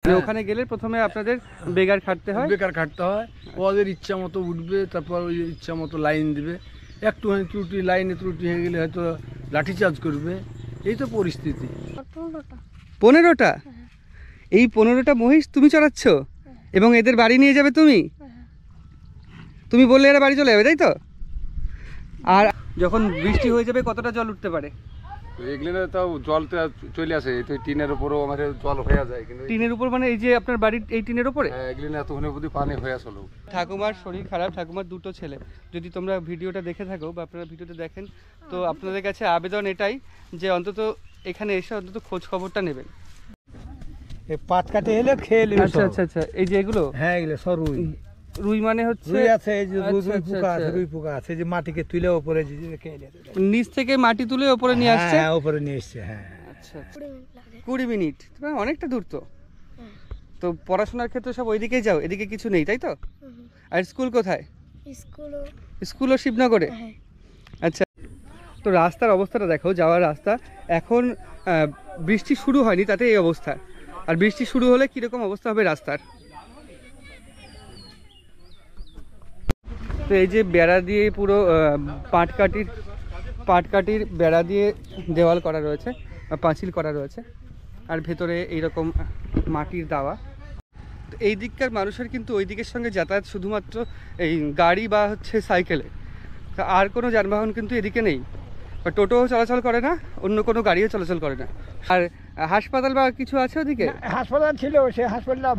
ওখানে গেলে প্রথমে আপনাদের বেগার খাটতে হয়, ওদের ইচ্ছা মতো উঠবে, তারপর ওই ইচ্ছা মতো লাইন দিবে। একটুখানি ত্রুটি, লাইনে ত্রুটি হয়ে গেলে হয়তো লাঠিচার্জ করবে। এই তো পরিস্থিতি। 15টা? এই 15টা মহিষ তুমি চড়াচ্ছ এবং এদের বাড়ি নিয়ে যাবে তুমি? তুমি বললে এরা বাড়ি চলে যাবে, তাই তো? আর যখন বৃষ্টি হয়ে যাবে কতটা জল উঠতে পারে? এগুলো তাও জল তো চলে আসে, এই তো টিনের উপরও আমাদের জল হয়ে যায়। কিন্তু টিনের উপর মানে এই যে আপনার বাড়ির এই টিনের উপরে? হ্যাঁ, এগুলো এতক্ষণ অবধি পানি হয়ে আসলো। ঠাকুমার শরীর খারাপ, ঠাকুমার দুটো ছেলে। যদি তোমরা ভিডিওটা দেখে থাকো বা আপনারা ভিডিওটা দেখেন, তো আপনাদের কাছে আবেদন এটাই যে অন্তত এখানে এসে অন্তত খোঁজ খবরটা নেবেন। এই পাট কাটে এলে খেয়ে নেবে। আচ্ছা আচ্ছা আচ্ছা, এই যে এগুলো? হ্যাঁ, এগুলো সব রুই। রুই মানে হচ্ছে রুই আছে, এই যে রুই পোকা আছে, রুই পোকা আছে যে মাটিকে তুলে উপরে খেয়ে নেবে। নিচ থেকে মাটি তুলে উপরে নিয়ে আসছে? হ্যাঁ, উপরে নিয়ে এসছে। হ্যাঁ, আচ্ছা, 20 মিনিট, অনেকটা দূর তো। তো পড়াশোনার ক্ষেত্রে সব ওইদিকেই যাও, এদিকে কিছু নেই, তাই তো? আর স্কুল কোথায়? স্কুলও শিবনগরে? আচ্ছা, তো রাস্তার অবস্থাটা দেখো, যাওয়ার রাস্তা। এখন বৃষ্টি শুরু হয়নি, তাতে এই অবস্থা। আর বৃষ্টি শুরু হলে কীরকম অবস্থা হবে রাস্তার। তো এই যে বেড়া দিয়ে পুরো পাটকাঠির বেড়া দিয়ে দেওয়াল করা রয়েছে, পাঁচিল করা রয়েছে, আর ভেতরে এইরকম মাটির দাওয়া। তো এই দিককার মানুষের কিন্তু ওই দিকের সঙ্গে যাতায়াত শুধুমাত্র এই গাড়ি বা হচ্ছে সাইকেলে, তা আর কোনো যানবাহন কিন্তু এদিকে নেই। বা টোটোও চলাচল করে না, অন্য কোনো গাড়িও চলাচল করে না। আর হাসপাতাল বা কিছু আছে ওদিকে? হাসপাতাল ছিল, সে হাসপাতালটা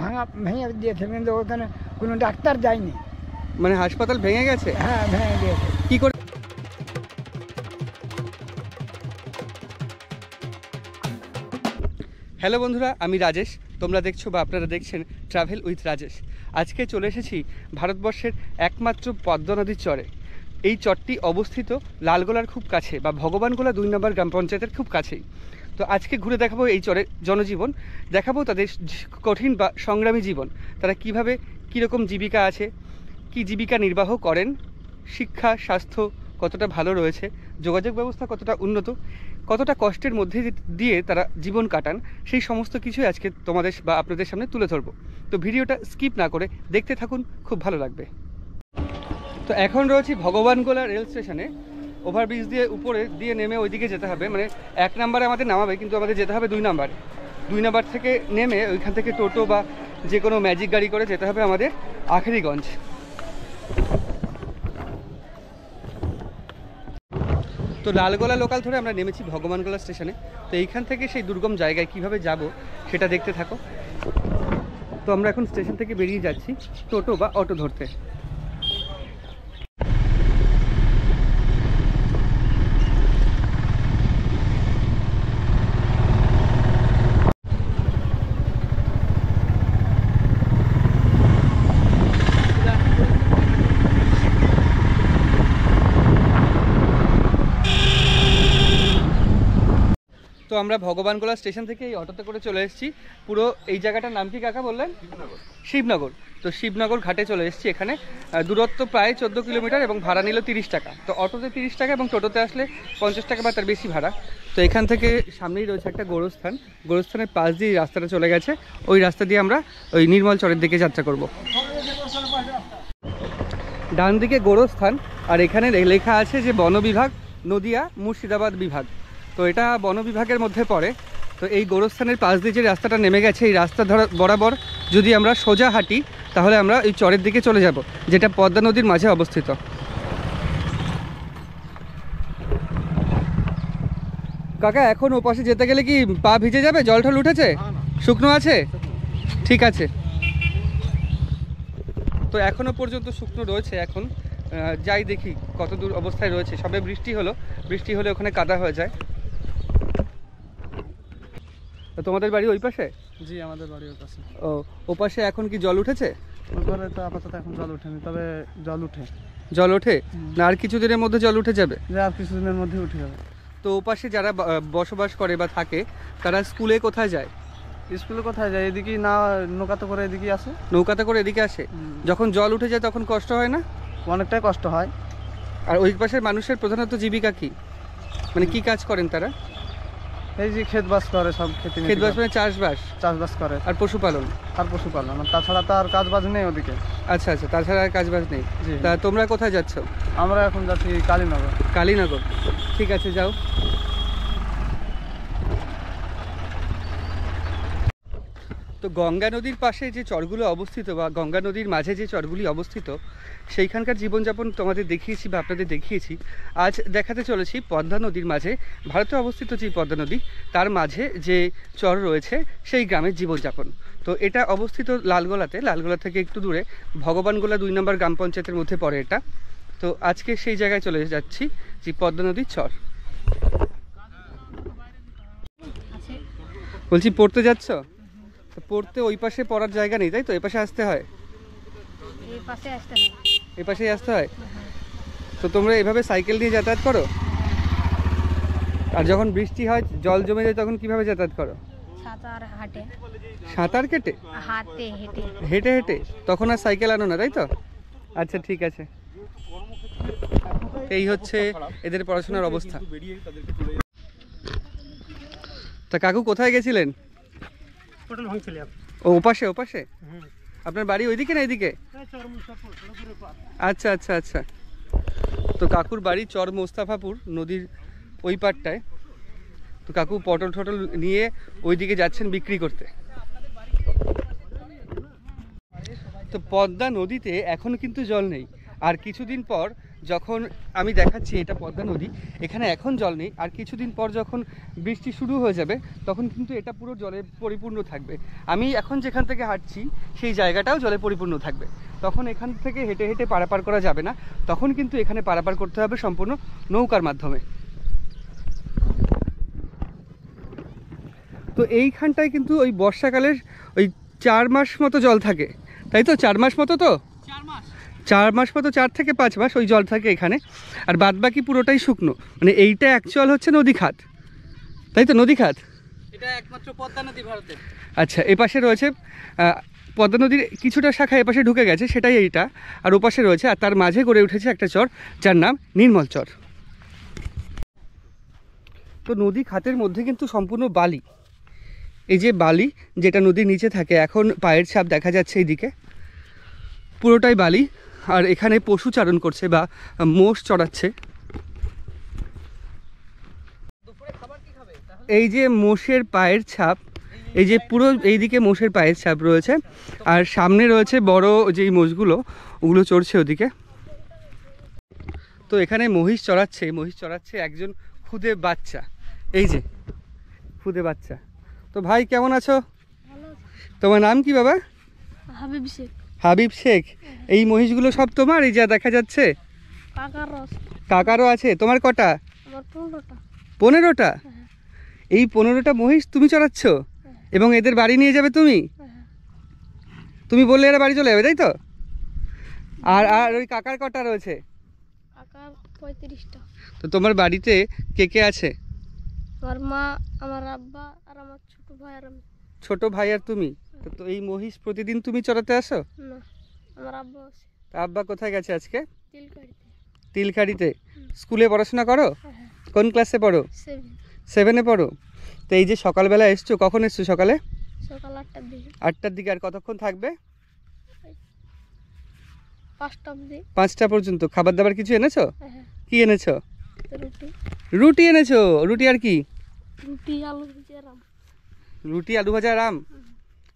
ভেঙে দিয়েছে, কিন্তু ওখানে কোনো ডাক্তার যায়নি। মানে হাসপাতাল ভেঙে গেছে? হ্যাঁ, ভেঙে দিয়েছে। কি করে? হ্যালো বন্ধুরা, আমি রাজেশ। তোমরা দেখছো বা আপনারা দেখছেন ট্রাভেল উইথ রাজেশ। আজকে চলে এসেছি ভারতবর্ষের একমাত্র পদ্মা নদীর চরে। এই চরটি অবস্থিত লালগোলার খুব কাছে, বা ভগবানগোলা 2 নম্বর গ্রাম পঞ্চায়েতের খুব কাছেই। তো আজকে ঘুরে দেখাবো এই চরের জনজীবন, দেখাবো তাদের কঠিন বা সংগ্রামী জীবন, তারা কিভাবে, কীরকম জীবিকা আছে, কি জীবিকা নির্বাহ করেন, শিক্ষা স্বাস্থ্য কতটা ভালো রয়েছে, যোগাযোগ ব্যবস্থা কতটা উন্নত, কতটা কষ্টের মধ্যে দিয়ে তারা জীবন কাটান, সেই সমস্ত কিছুই আজকে তোমাদের বা আপনাদের সামনে তুলে ধরবো। তো ভিডিওটা স্কিপ না করে দেখতে থাকুন, খুব ভালো লাগবে। তো এখন রয়েছি ভগবানগোলা রেল স্টেশনে। ওভারব্রিজ দিয়ে উপরে দিয়ে নেমে ওইদিকে যেতে হবে, মানে 1 নম্বরে আমাদের নামাবে, কিন্তু আমাদের যেতে হবে 2 নম্বরে। 2 নম্বর থেকে নেমে ওইখান থেকে টোটো বা যে কোনো ম্যাজিক গাড়ি করে যেতে হবে আমাদের আখেরিগঞ্জ। তো লালগোলা লোকাল ধরে আমরা নেমেছি ভগবানগোলা স্টেশনে। তো এইখান থেকে সেই দুর্গম জায়গায় কিভাবে যাব সেটা দেখতে থাকো। তো আমরা এখন স্টেশন থেকে বেরিয়ে যাচ্ছি টোটো বা অটো ধরতে। তো আমরা ভগবানগোলা স্টেশন থেকে এই অটোতে করে চলে এসেছি। পুরো এই জায়গাটার নাম কি কাকা বললেন? শিবনগর। তো শিবনগর ঘাটে চলে এসেছি। এখানে দূরত্ব প্রায় 14 কিলোমিটার এবং ভাড়া নিল 30 টাকা। তো অটোতে 30 টাকা এবং টোটোতে আসলে 50 টাকা বা তার বেশি ভাড়া। তো এখান থেকে সামনেই রয়েছে একটা গোরস্থান, গোরস্থানের পাশ দিয়ে রাস্তাটা চলে গেছে, ওই রাস্তা দিয়ে আমরা ওই নির্মল চরের দিকে যাত্রা করব। ডান দিকে গোরস্থান, আর এখানে লেখা আছে যে বন বিভাগ, নদিয়া মুর্শিদাবাদ বিভাগ। তো এটা বন বিভাগের মধ্যে পড়ে। তো এই গোরস্থানের পাশ দিয়ে যে রাস্তাটা নেমে গেছে, এই রাস্তা বরাবর যদি আমরা সোজা হাঁটি তাহলে আমরা এই চরের দিকে চলে যাব, যেটা পদ্মা নদীর মাঝে অবস্থিত। কাকা, এখন ওপাশে যেতে গেলে কি পা ভিজে যাবে? জল ঠল উঠেছে? শুকনো আছে? ঠিক আছে। তো এখনও পর্যন্ত শুকনো রয়েছে। এখন যাই দেখি কত দূর অবস্থায় রয়েছে। সবে বৃষ্টি হলো, বৃষ্টি হলে ওখানে কাদা হয়ে যায়। তোমাদের বাড়ি ওই পাশে? জি, আমাদের বাড়ি ওই পাশে। ও পাশে এখন কি জল উঠেছে? ওপরে তো আপাতত এখন জল ওঠেনি, তবে জল ওঠে না? আর কিছুদিনের মধ্যে জল উঠে যাবে? আর কিছুদিনের মধ্যে উঠে যাবে। তো ও পাশে যারা বসবাস করে বা থাকে, তারা স্কুলে কোথায় যায়? স্কুলে কোথায় যায়? এদিকেই না, নৌকাতে করে এদিকেই আসে। নৌকাতে করে এদিকে আসে? যখন জল উঠে যায় তখন কষ্ট হয় না? অনেকটাই কষ্ট হয়। আর ওই পাশের মানুষের প্রধানত জীবিকা কি, মানে কি কাজ করেন তারা? এই যে ক্ষেত বাস করে, সব খেতে ক্ষেত বাস মানে চাষবাস চাষবাস করে আর পশুপালন। আর পশুপালন, আর তাছাড়া তো আর কাজ বাজ নেই ওদিকে। আচ্ছা আচ্ছা, তাছাড়া আর কাজবাজ নেই। জি। তা তোমরা কোথায় যাচ্ছ? আমরা এখন যাচ্ছি কালীনগর। কালীনগর, ঠিক আছে যাও। তো গঙ্গা নদীর পাশে যে চরগুলো অবস্থিত বা গঙ্গা নদীর মাঝে যে চরগুলি অবস্থিত সেইখানকার জীবনযাপন তোমাদের দেখিয়েছি বা আপনাদের দেখিয়েছি। আজ দেখাতে চলেছি পদ্মা নদীর মাঝে, ভারতে অবস্থিত যে পদ্মা নদী তার মাঝে যে চর রয়েছে সেই গ্রামের জীবনযাপন। তো এটা অবস্থিত লালগোলাতে, লালগোলা থেকে একটু দূরে ভগবানগোলা 2 নম্বর গ্রাম পঞ্চায়েতের মধ্যে পড়ে এটা। তো আজকে সেই জায়গায় চলে যাচ্ছি যে পদ্মা নদীর চর। বলছি পড়তে যাচ্ছ? তো পড়তে ওই পাশে পড়ার জায়গা নেই তাই তো, এই পাশে আসতে হয়? এই পাশেই আসতে হয়। তো তোমরা এভাবে সাইকেল নিয়ে যাতায়াত করো? আর যখন বৃষ্টি হয়, জল জমে যায়, তখন কিভাবে যাতায়াত করো? সাঁতার কেটে? হেঁটে হেঁটে? তখন আর সাইকেল আনো না তাই তো? আচ্ছা ঠিক আছে। এই হচ্ছে এদের পড়াশোনার অবস্থা। তা কাকু কোথায় গেছিলেন? ও ওপাশে, ওপাশে। আপনার বাড়ি ওইদিকে না এদিকে? আচ্ছা আচ্ছা আচ্ছা। তো কাকুর বাড়ি চর মোস্তাফাপুর, নদীর ওই পাড়টায়। তো কাকু পটল টটল নিয়ে ওইদিকে যাচ্ছেন বিক্রি করতে। তো পদ্মা নদীতে এখন কিন্তু জল নেই, আর কিছুদিন পর যখন আমি দেখাচ্ছি এটা পদ্মা নদী, এখানে এখন জল নেই, আর কিছুদিন পর যখন বৃষ্টি শুরু হয়ে যাবে তখন কিন্তু এটা পুরো জলে পরিপূর্ণ থাকবে। আমি এখন যেখান থেকে হাঁটছি সেই জায়গাটাও জলে পরিপূর্ণ থাকবে। তখন এখান থেকে হেঁটে হেঁটে পারাপার করা যাবে না, তখন কিন্তু এখানে পারাপার করতে হবে সম্পূর্ণ নৌকার মাধ্যমে। তো এইখানটায় কিন্তু ওই বর্ষাকালের ওই 4 মাস মতো জল থাকে তাই তো? 4 মাস মতো তো? 4 মাস মতো, 4 থেকে 5 মাস ওই জল থাকে এখানে। আর বাদ বাকি পুরোটাই শুকনো, মানে এইটা অ্যাকচুয়াল হচ্ছে নদী খাত তাই তো? নদী খাত এটা একমাত্র পদ্মা নদী ভারতের। আচ্ছা, এপাশে রয়েছে পদ্মা নদীর কিছুটা শাখা এপাশে ঢুকে গেছে, সেটাই এইটা। আর ওপাশে রয়েছে, আর তার মাঝে গড়ে উঠেছে একটা চর যার নাম নির্মল চর। তো নদী খাতের মধ্যে কিন্তু সম্পূর্ণ বালি। এই যে বালি যেটা নদীর নিচে থাকে, এখন পায়ের ছাপ দেখা যাচ্ছে এইদিকে, পুরোটাই বালি। আর এখানে পশু চারণ করছে বা মোষ চড়াচ্ছে। এই যে মোষের পায়ের ছাপ, এই যে পুরো এইদিকে মোষের পায়ের ছাপ রয়েছে, আর সামনে রয়েছে বড় যেই মোষগুলো ওগুলো চড়ছে ওদিকে। তো এখানে মহিষ চড়াচ্ছে একজন খুদে বাচ্চা, এই যে খুদে বাচ্চা। তো ভাই কেমন আছো? তোমার নাম কি বাবা? হাবিব শেখ। হাবিব শেখ। এই মহিষগুলো সব তোমার? এই যা দেখা যাচ্ছে কাকারও আছে। তোমার কটা? আমার 15টা। 15টা? এই 15টা মহিষ তুমি চড়াচ্ছ এবং এদের বাড়ি নিয়ে যাবে তুমি? তুমি বললে এরা বাড়ি চলে যাবে তাই তো? আর আর ওই কাকার কটা রয়েছে? কাকার 35টা। তো তোমার বাড়িতে কে কে আছে? আমার মা, আমার আব্বা আর আমার ছোট ভাই আর আমি। ছোট ভাই আর তুমি? তো এই মহিষ প্রতিদিন তুমি চড়াতে আসো? না, আমার আব্বা আছে তা আব্বা কোথায় গেছে আজকে? তিলকাড়িতে। তিলকাড়িতে? স্কুলে পড়াশোনা করো? হ্যাঁ। কোন ক্লাসে পড়ো? 7। 7-এ পড়ো? তো এই যে সকালবেলা এসছো, কখন এসছো সকালে? সকাল 8টার দিকে। 8টার দিকে। আর কতক্ষণ থাকবে? 5টা অবধি। 5টা পর্যন্ত। খাবার দাবার কিছু এনেছো? হ্যাঁ। কি এনেছো? রুটি। রুটি এনেছো? রুটি আর কি? রুটি, আলু ভাজা, আম। রুটি, আলু ভাজা, আম।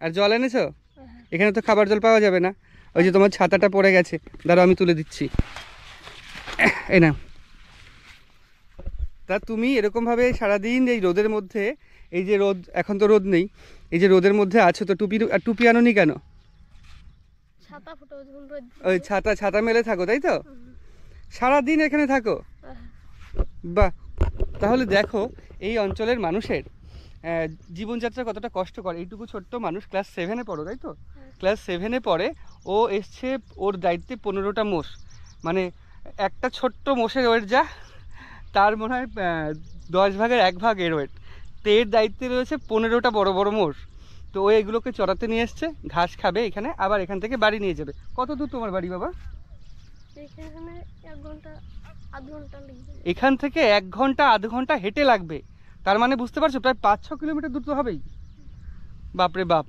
আর জল এনেছো? হ্যাঁ। এখানে তো খাবার জল পাওয়া যাবে না। ওই যে তোমার ছাতাটা পড়ে গেছে, দাঁড়াও আমি তুলে দিচ্ছি। এই না। তা তুমি এরকমভাবে সারাদিন এই রোদের মধ্যে, এই যে রোদ, এখন তো রোদ নেই, এই যে রোদের মধ্যে আছো, তো টুপি আনোনি কেন? ছাতা ফুটো যখন রোদ। ওই ছাতা মেলে থাকো তাই তো? সারাদিন এখানে থাকো? হ্যাঁ। বাহ। তাহলে দেখো এই অঞ্চলের মানুষের জীবনযাত্রা কতটা কষ্টকর। এইটুকু ছোট্ট মানুষ, ক্লাস 7-এ পড়ো তাই তো? ক্লাস 7-এ পড়ে ও এসছে, ওর দায়িত্বে 15টা মোষ। মানে একটা ছোট্ট মোষের ওয়েট যা, তার মনে হয় 10 ভাগের 1 ভাগ এর ওয়েট। তো এর দায়িত্বে রয়েছে 15টা বড় বড় মোষ। তো ও এগুলোকে চড়াতে নিয়ে এসছে, ঘাস খাবে এখানে, আবার এখান থেকে বাড়ি নিয়ে যাবে। কত দূর তোমার বাড়ি বাবা? এখানে 1 ঘন্টা আধ ঘন্টা লাগবে। এখান থেকে 1 ঘন্টা আধ ঘন্টা হেঁটে লাগবে। তার মানে বুঝতে পারছো প্রায় 5-6 কিলোমিটার দূর তো হবেই। বাপরে বাপ,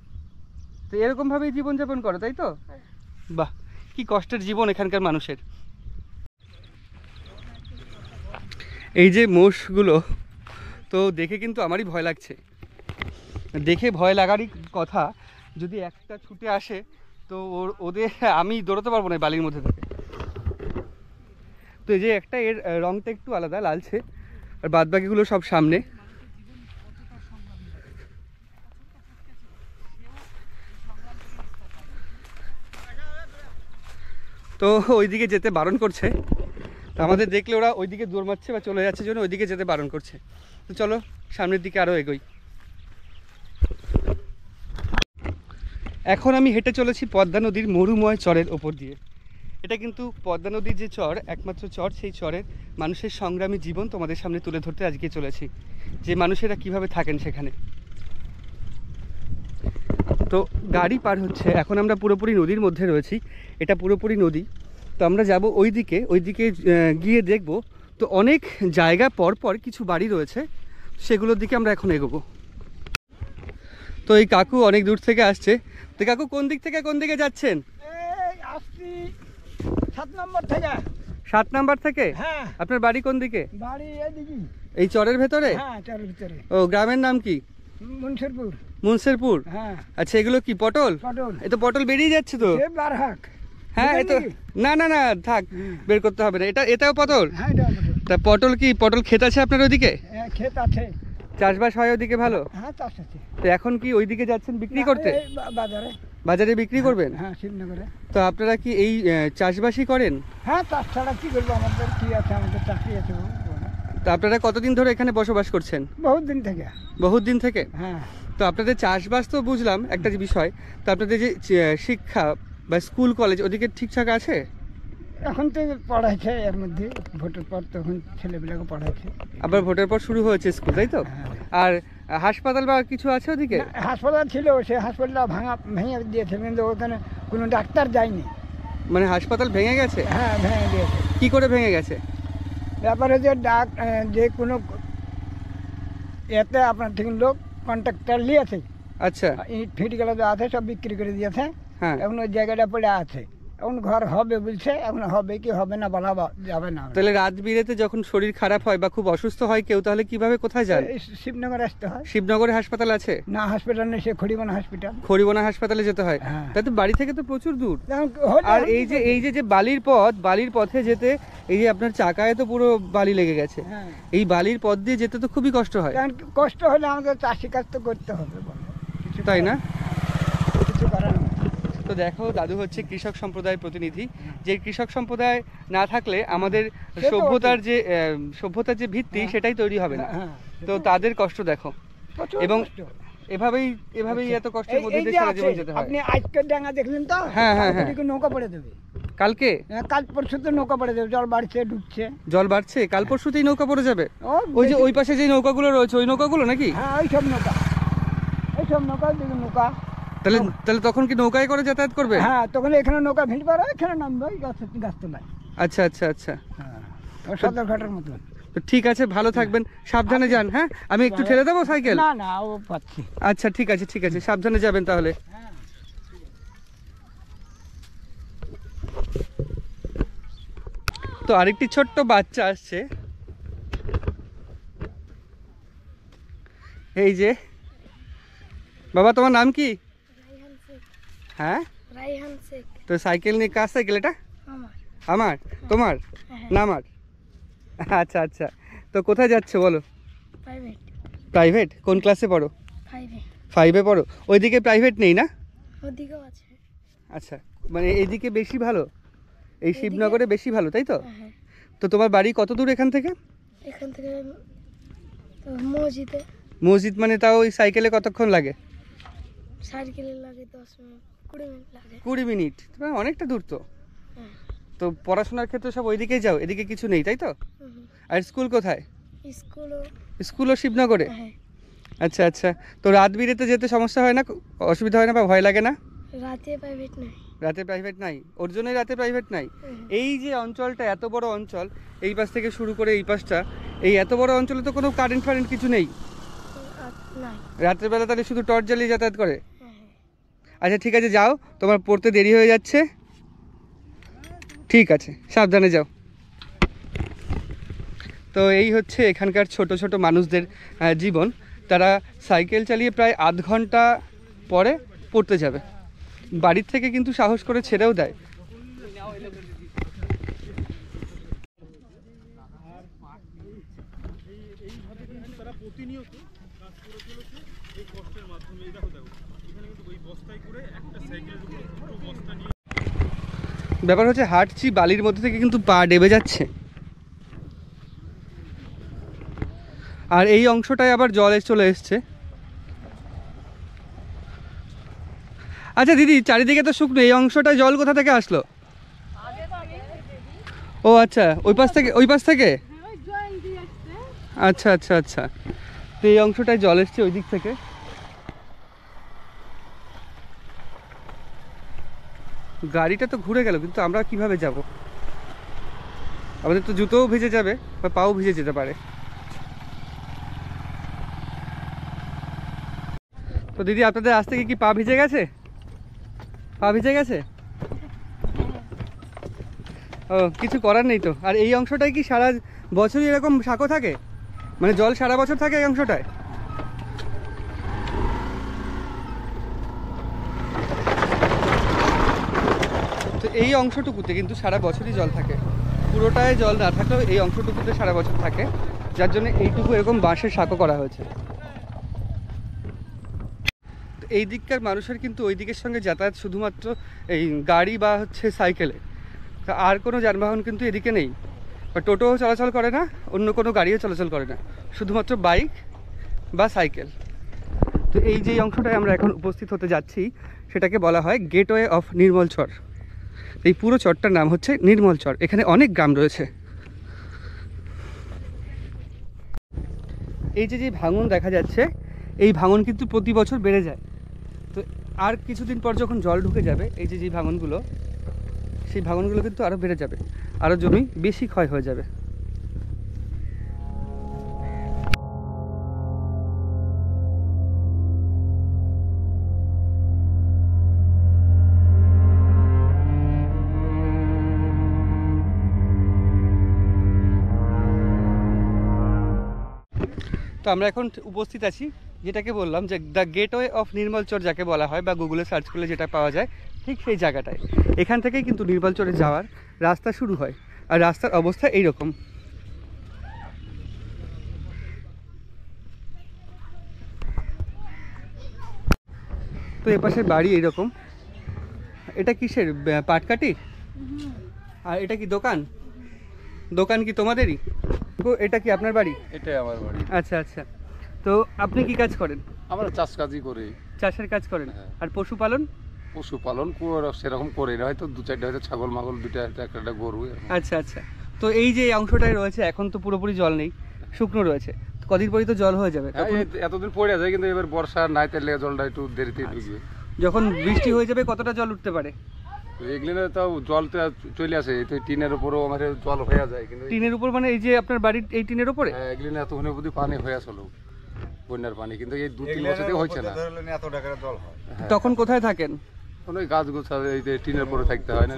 তো এরকমভাবেই জীবনযাপন করো তাই তো? বাহ, কি কষ্টের জীবন এখানকার মানুষের। এই যে মোষগুলো, তো দেখে কিন্তু আমারই ভয় লাগছে। দেখে ভয় লাগারই কথা, যদি একটা ছুটে আসে তো ওদের আমি দৌড়াতে পারবো না বালির মধ্যে থেকে। তো এই যে একটা, এর রংটা একটু আলাদা, লালচে, আর বাদ বাকিগুলো সব সামনে। তো ওইদিকে যেতে বারণ করছে, তো আমাদের দেখলে ওরা ওইদিকে দৌড় মারছে বা চলে যাচ্ছে জন্য ওইদিকে যেতে বারণ করছে। তো চলো সামনের দিকে আরও এগোই। এখন আমি হেঁটে চলেছি পদ্মা নদীর মরুময় চরের ওপর দিয়ে। এটা কিন্তু পদ্মা নদীর যে চর, একমাত্র চর, সেই চরের মানুষের সংগ্রামী জীবন তোমাদের সামনে তুলে ধরতে আজকে চলেছি, যে মানুষেরা কিভাবে থাকেন সেখানে। তো গাড়ি পার হচ্ছে, এখন আমরা পুরোপুরি নদীর মধ্যে রয়েছি, এটা পুরোপুরি নদী। তো আমরা যাব ওইদিকে, গিয়ে দেখব তো অনেক জায়গা পর পর কিছু বাড়ি রয়েছে, সেগুলোর দিকে আমরা এখন এগোবো। তো এই কাকু অনেক দূর থেকে আসছে। তো কাকু কোন দিক থেকে কোন দিকে যাচ্ছেন? এই আসছি 7 নম্বর থেকে। 7 নাম্বার থেকে? হ্যাঁ, আপনার বাড়ি কোন দিকে? বাড়ি এদিকে। এই চরের ভেতরে? হ্যাঁ, চরের ভিতরে। ও, গ্রামের নাম কি? মুন্সিরপুর। মুন্সিরপুর। হ্যাঁ, আচ্ছা, এগুলো কি পটল? পটল। এই তো পটল বেরিয়ে যাচ্ছে তো। সে বারহাক। হ্যাঁ, এই তো। না না না, থাক, বের করতে হবে না। এটাও পটল? হ্যাঁ, এটা পটল। তা পটল কি, পটল ক্ষেত আছে আপনার ওইদিকে? হ্যাঁ, ক্ষেত আছে। চাষবাস হয় ওইদিকে ভালো? হ্যাঁ, চাষ আছে। তো এখন কি ওইদিকে যাচ্ছেন বিক্রি করতে? এই বাজারে। বাজারে বিক্রি করবেন? হ্যাঁ, শিবনগরে। তো আপনারা কি এই চাষবাসই করেন? হ্যাঁ, চাষ ছাড়া কি করবো, আমাদের কি আছে, আমাদের চাকরি আছে। তো আপনারা কতদিন ধরে এখানে বসবাস করছেন? বহুত দিন থেকে। বহুত দিন থেকে? হ্যাঁ। তো আপনাদের চাষবাস তো বুঝলাম একটা যে বিষয়, তো আপনাদের যে শিক্ষা বা স্কুল কলেজ ওদিকে ঠিকঠাক আছে? এখন তো পড়াইছে, এর মধ্যে ভোটের পর তখন ছেলেপিলাকে পড়াইছে। আবার ভোটের পর শুরু হয়েছে স্কুল, তাই তো? হ্যাঁ। আর হাসপাতাল বা কিছু আছে ওদিকে? না, হাসপাতাল ছিল, সে হাসপাতালটা ভেঙে দিয়েছে, কিন্তু ওখানে কোনো ডাক্তার যায়নি। মানে হাসপাতাল ভেঙে গেছে? হ্যাঁ, ভেঙে দিয়েছে। কি করে ভেঙে গেছে? ব্যাপারে যে যে কোনো এতে আপনার ঠিক লোক কন্ট্রাক্টর নিয়েছে, আচ্ছা। ইট ফিট গেলে যা আছে সব বিক্রি করে দিয়েছে। হ্যাঁ। এখন ওই জায়গাটা পড়ে আছে, এখন ঘর হবে বলছে, এখন হবে কি হবে না বলা যাবে না। তাহলে রাত বিরেতে যখন শরীর খারাপ হয় বা খুব অসুস্থ হয় কেউ, তাহলে কিভাবে কোথায় যান? এই শিবনগর আসতে হয়। শিবনগরে হাসপাতাল আছে? না, হসপিটাল নেই, সে খড়িবানা হসপিটাল। খড়িবোনা হাসপাতালে যেতে হয়? হ্যাঁ। তাই তো, বাড়ি থেকে তো প্রচুর দূর। এখন হলে আর এখন এই কি যে করবে? এই যে যে বালির পথে যেতে, এই যে আপনার চাকায় তো পুরো বালি লেগে গেছে, হ্যাঁ। এই বালির পথ দিয়ে যেতে তো খুবই কষ্ট হয়, এখন কষ্ট হলে আমাদের চাষি কাজ তো করতে হবে, বলো। কিছু তাই না? কিছু করার নেই। তো দেখো, দাদু হচ্ছে কৃষক সম্প্রদায়ের প্রতিনিধি। যে কৃষক সম্প্রদায় না থাকলে আমাদের সে তো সভ্যতার যে ভিত্তি হ্যাঁ। সেটাই তৈরি হবে না। হ্যাঁ, তো তাদের কষ্ট দেখো, প্রচুর এবং কষ্ট। এভাবেই এত কষ্টের মধ্যে এই দিয়ে যে সারা জীবন আছে, যেতে হয়। আপনি আজকের ডাঙ্গা দেখলেন তো? হ্যাঁ, হ্যাঁ, হ্যাঁ। ওদিকে নৌকা পড়ে দেবে। কালকে হ্যাঁ, কাল পরশু তো নৌকা পড়ে দেবে, জল বাড়ছে, ডুবছে। জল বাড়ছে, কাল পরশুতেই নৌকা পড়ে যাবে? ও, ওই যে ওই পাশে যে নৌকাগুলো রয়েছে, ওই নৌকাগুলো নাকি? হ্যাঁ, ওইসব নৌকা, ওইদিকে নৌকা। তাহলে তখন কি নৌকায় করে যাতায়াত করবে? হ্যাঁ, তখন এখানে নৌকা ভিড় পারে, এখানে নামবে ওই গাছতলায়। আচ্ছা আচ্ছা আচ্ছা। হ্যাঁ, সদরঘাটের মতো। তো ঠিক আছে, ভালো থাকবেন, সাবধানে যান। হ্যাঁ, আমি একটু ঠেলে দেবো সাইকেল? না না, ও পাচ্ছি। আচ্ছা, ঠিক আছে ঠিক আছে, সাবধানে যাবেন তাহলে। হ্যাঁ। তো আরেকটি ছোট্ট বাচ্চা আসছে, এই যে। বাবা, তোমার নাম কি? রাইহান শেখ। হ্যাঁ, রাইহান শেখ। তো সাইকেল নিয়ে, কার সাইকেল এটা? আমার। আমার? তোমার হ্যাঁ। না আমার? আচ্ছা আচ্ছা। তো কোথায় যাচ্ছে বলো? প্রাইভেট। প্রাইভেট? কোন ক্লাসে পড়ো? 5-এ। 5-এ পড়ো? ওইদিকে প্রাইভেট নেই না? ওদিকেও আছে। আচ্ছা, মানে এইদিকে বেশি ভালো, এই শিবনগরে বেশি ভালো, তাই তো? হ্যাঁ। তো তোমার বাড়ি কত দূর এখান থেকে? এখান থেকে তো মসজিদে মসজিদ মানে তাও ওই সাইকেলে কতক্ষণ লাগে? সাইকেলে লাগে 10 মিনিট, 20 মিনিট লাগে। 20 মিনিট? মানে অনেকটা দূর তো। হ্যাঁ। তো পড়াশোনার ক্ষেত্রে সব ওইদিকেই যাও, এদিকে কিছু নেই, তাই তো? হুম। আর স্কুল কোথায়? স্কুলও। স্কুলও শিবনগরে? হ্যাঁ। আচ্ছা আচ্ছা। তো রাত বিরেতে যেতে সমস্যা হয় না, অসুবিধা হয় না বা ভয় লাগে না? রাতে প্রাইভেট নাই। রাতে প্রাইভেট নাই, ওর জন্যই রাতে প্রাইভেট নাই। এই যে অঞ্চলটা এত বড় অঞ্চল, এই পাশ থেকে শুরু করে এই পাশটা, এই এত বড় অঞ্চলে তো কোনো কারেন্ট ফারেন্ট কিছু নেই। নাই। রাতের বেলা তাহলে শুধু টর্চ জ্বালিয়ে যাতায়াত করে। হ্যাঁ। আচ্ছা ঠিক আছে, যাও, তোমার পড়তে দেরি হয়ে যাচ্ছে। ঠিক আছে, সাবধানে যাও। তো এই হচ্ছে এখানকার ছোট ছোট মানুষদের জীবন। তারা সাইকেল চালিয়ে প্রায় আধ ঘন্টা পরে পড়তে যাবে। বাড়ির থেকে কিন্তু সাহস করে ছেড়েও দেয়। ব্যাপার হচ্ছে হাঁটছি, বালির মধ্যে থেকে কিন্তু পা ডেবে যাচ্ছে। আর এই অংশটায় আবার জল চলে এসছে। আচ্ছা দিদি, চারিদিকে তো শুকনো, এই অংশটায় জল কোথা থেকে আসলো? ও আচ্ছা, ওই পাশ থেকে, ওই পাশ থেকে। আচ্ছা আচ্ছা আচ্ছা, তো এই অংশটায় জল এসছে ওই দিক থেকে। গাড়িটা তো ঘুরে গেল, কিন্তু আমরা কিভাবে যাব? আমাদের তো জুতোও ভিজে যাবে বা পাও ভিজে যেতে পারে। তো দিদি, আপনাদের আজ থেকে কি পা ভিজে গেছে? পা ভিজে গেছে? ও, কিছু করার নেই তো। আর এই অংশটায় কি সারা বছরই এরকম সাঁকো থাকে? মানে জল সারা বছর থাকে এই অংশটায়? তো এই অংশটুকুতে কিন্তু সারা বছরই জল থাকে। পুরোটায় জল না থাকলেও এই অংশটুকুতে সারা বছর থাকে, যার জন্য এইটুকু এরকম বাঁশের সাঁকো করা হয়েছে। এই দিককার মানুষের কিন্তু ওই দিকের সঙ্গে যাতায়াত শুধুমাত্র এই গাড়ি বা হচ্ছে সাইকেলে, আর কোনো যানবাহন কিন্তু এদিকে নেই। বা টোটোও চলাচল করে না, অন্য কোনো গাড়িও চলাচল করে না, শুধুমাত্র বাইক বা সাইকেল। তো এই যে অংশটায় আমরা এখন উপস্থিত হতে যাচ্ছি, সেটাকে বলা হয় গেটওয়ে অফ নির্মলচর। এই পুরো চরটার নাম হচ্ছে নির্মলচর। এখানে অনেক গ্রাম রয়েছে। এই যে ভাঙন দেখা যাচ্ছে, এই ভাঙন কিন্তু প্রতি বছর বেড়ে যায়। তো আর কিছুদিন পর যখন জল ঢুকে যাবে, এই যে ভাঙনগুলো, সেই ভাঙনগুলো কিন্তু আরও বেড়ে যাবে, আরও জমি বেশি ক্ষয় হয়ে যাবে। তো আমরা এখন উপস্থিত আছি, যেটাকে বললাম যে দ্য গেটওয়ে অফ নির্মলচর যাকে বলা হয়, বা গুগলে সার্চ করলে যেটা পাওয়া যায়, ঠিক সেই জায়গাটায়। এখান থেকেই কিন্তু নির্মলচরে যাওয়ার রাস্তা শুরু হয়। আর রাস্তার অবস্থা এইরকম। তো এপাশে বাড়ি এইরকম। এটা কিসের, পাটকাঠি? আর এটা কি দোকান? দোকান কি তোমাদেরই? এটা কি আপনার বাড়ি? এটাই আমার বাড়ি। আচ্ছা আচ্ছা। তো আপনি কি কাজ করেন? আমরা চাষ কাজই করি। চাষের কাজ করেন? হ্যাঁ। আর পশুপালন? পশুপালন সেরকম করি না, হয়তো দু চারটা হয়তো ছাগল মাগল, দুটা একটা গরু। আচ্ছা আচ্ছা। তো এই যে অংশটায় রয়েছে, এখন তো পুরোপুরি জল নেই, শুকনো রয়েছে। কদিন পরই তো জল হয়ে যাবে। এতদিন পড়ে যায়, কিন্তু এবার বর্ষা নাই, তাহলে জলটা একটু দেরিতে ঢুকবে। যখন বৃষ্টি হয়ে যাবে কতটা জল উঠতে পারে? এগুলো তো জল তো চলে আসে, তো টিনের উপরেও আমাদের জল হয়ে যায়। কিন্তু টিনের উপর মানে এই যে আপনার বাড়ির এই টিনের উপরে? এগুলো এতক্ষণে বুদ্ধি পানি হয়ে আসলো, বন্যার পানি, কিন্তু এই 2-3 বছর থেকে হচ্ছে না। তখন কোথায় থাকেন? ওই গাছ গোছা এই যে টিনের উপরে থাকতে হয় না,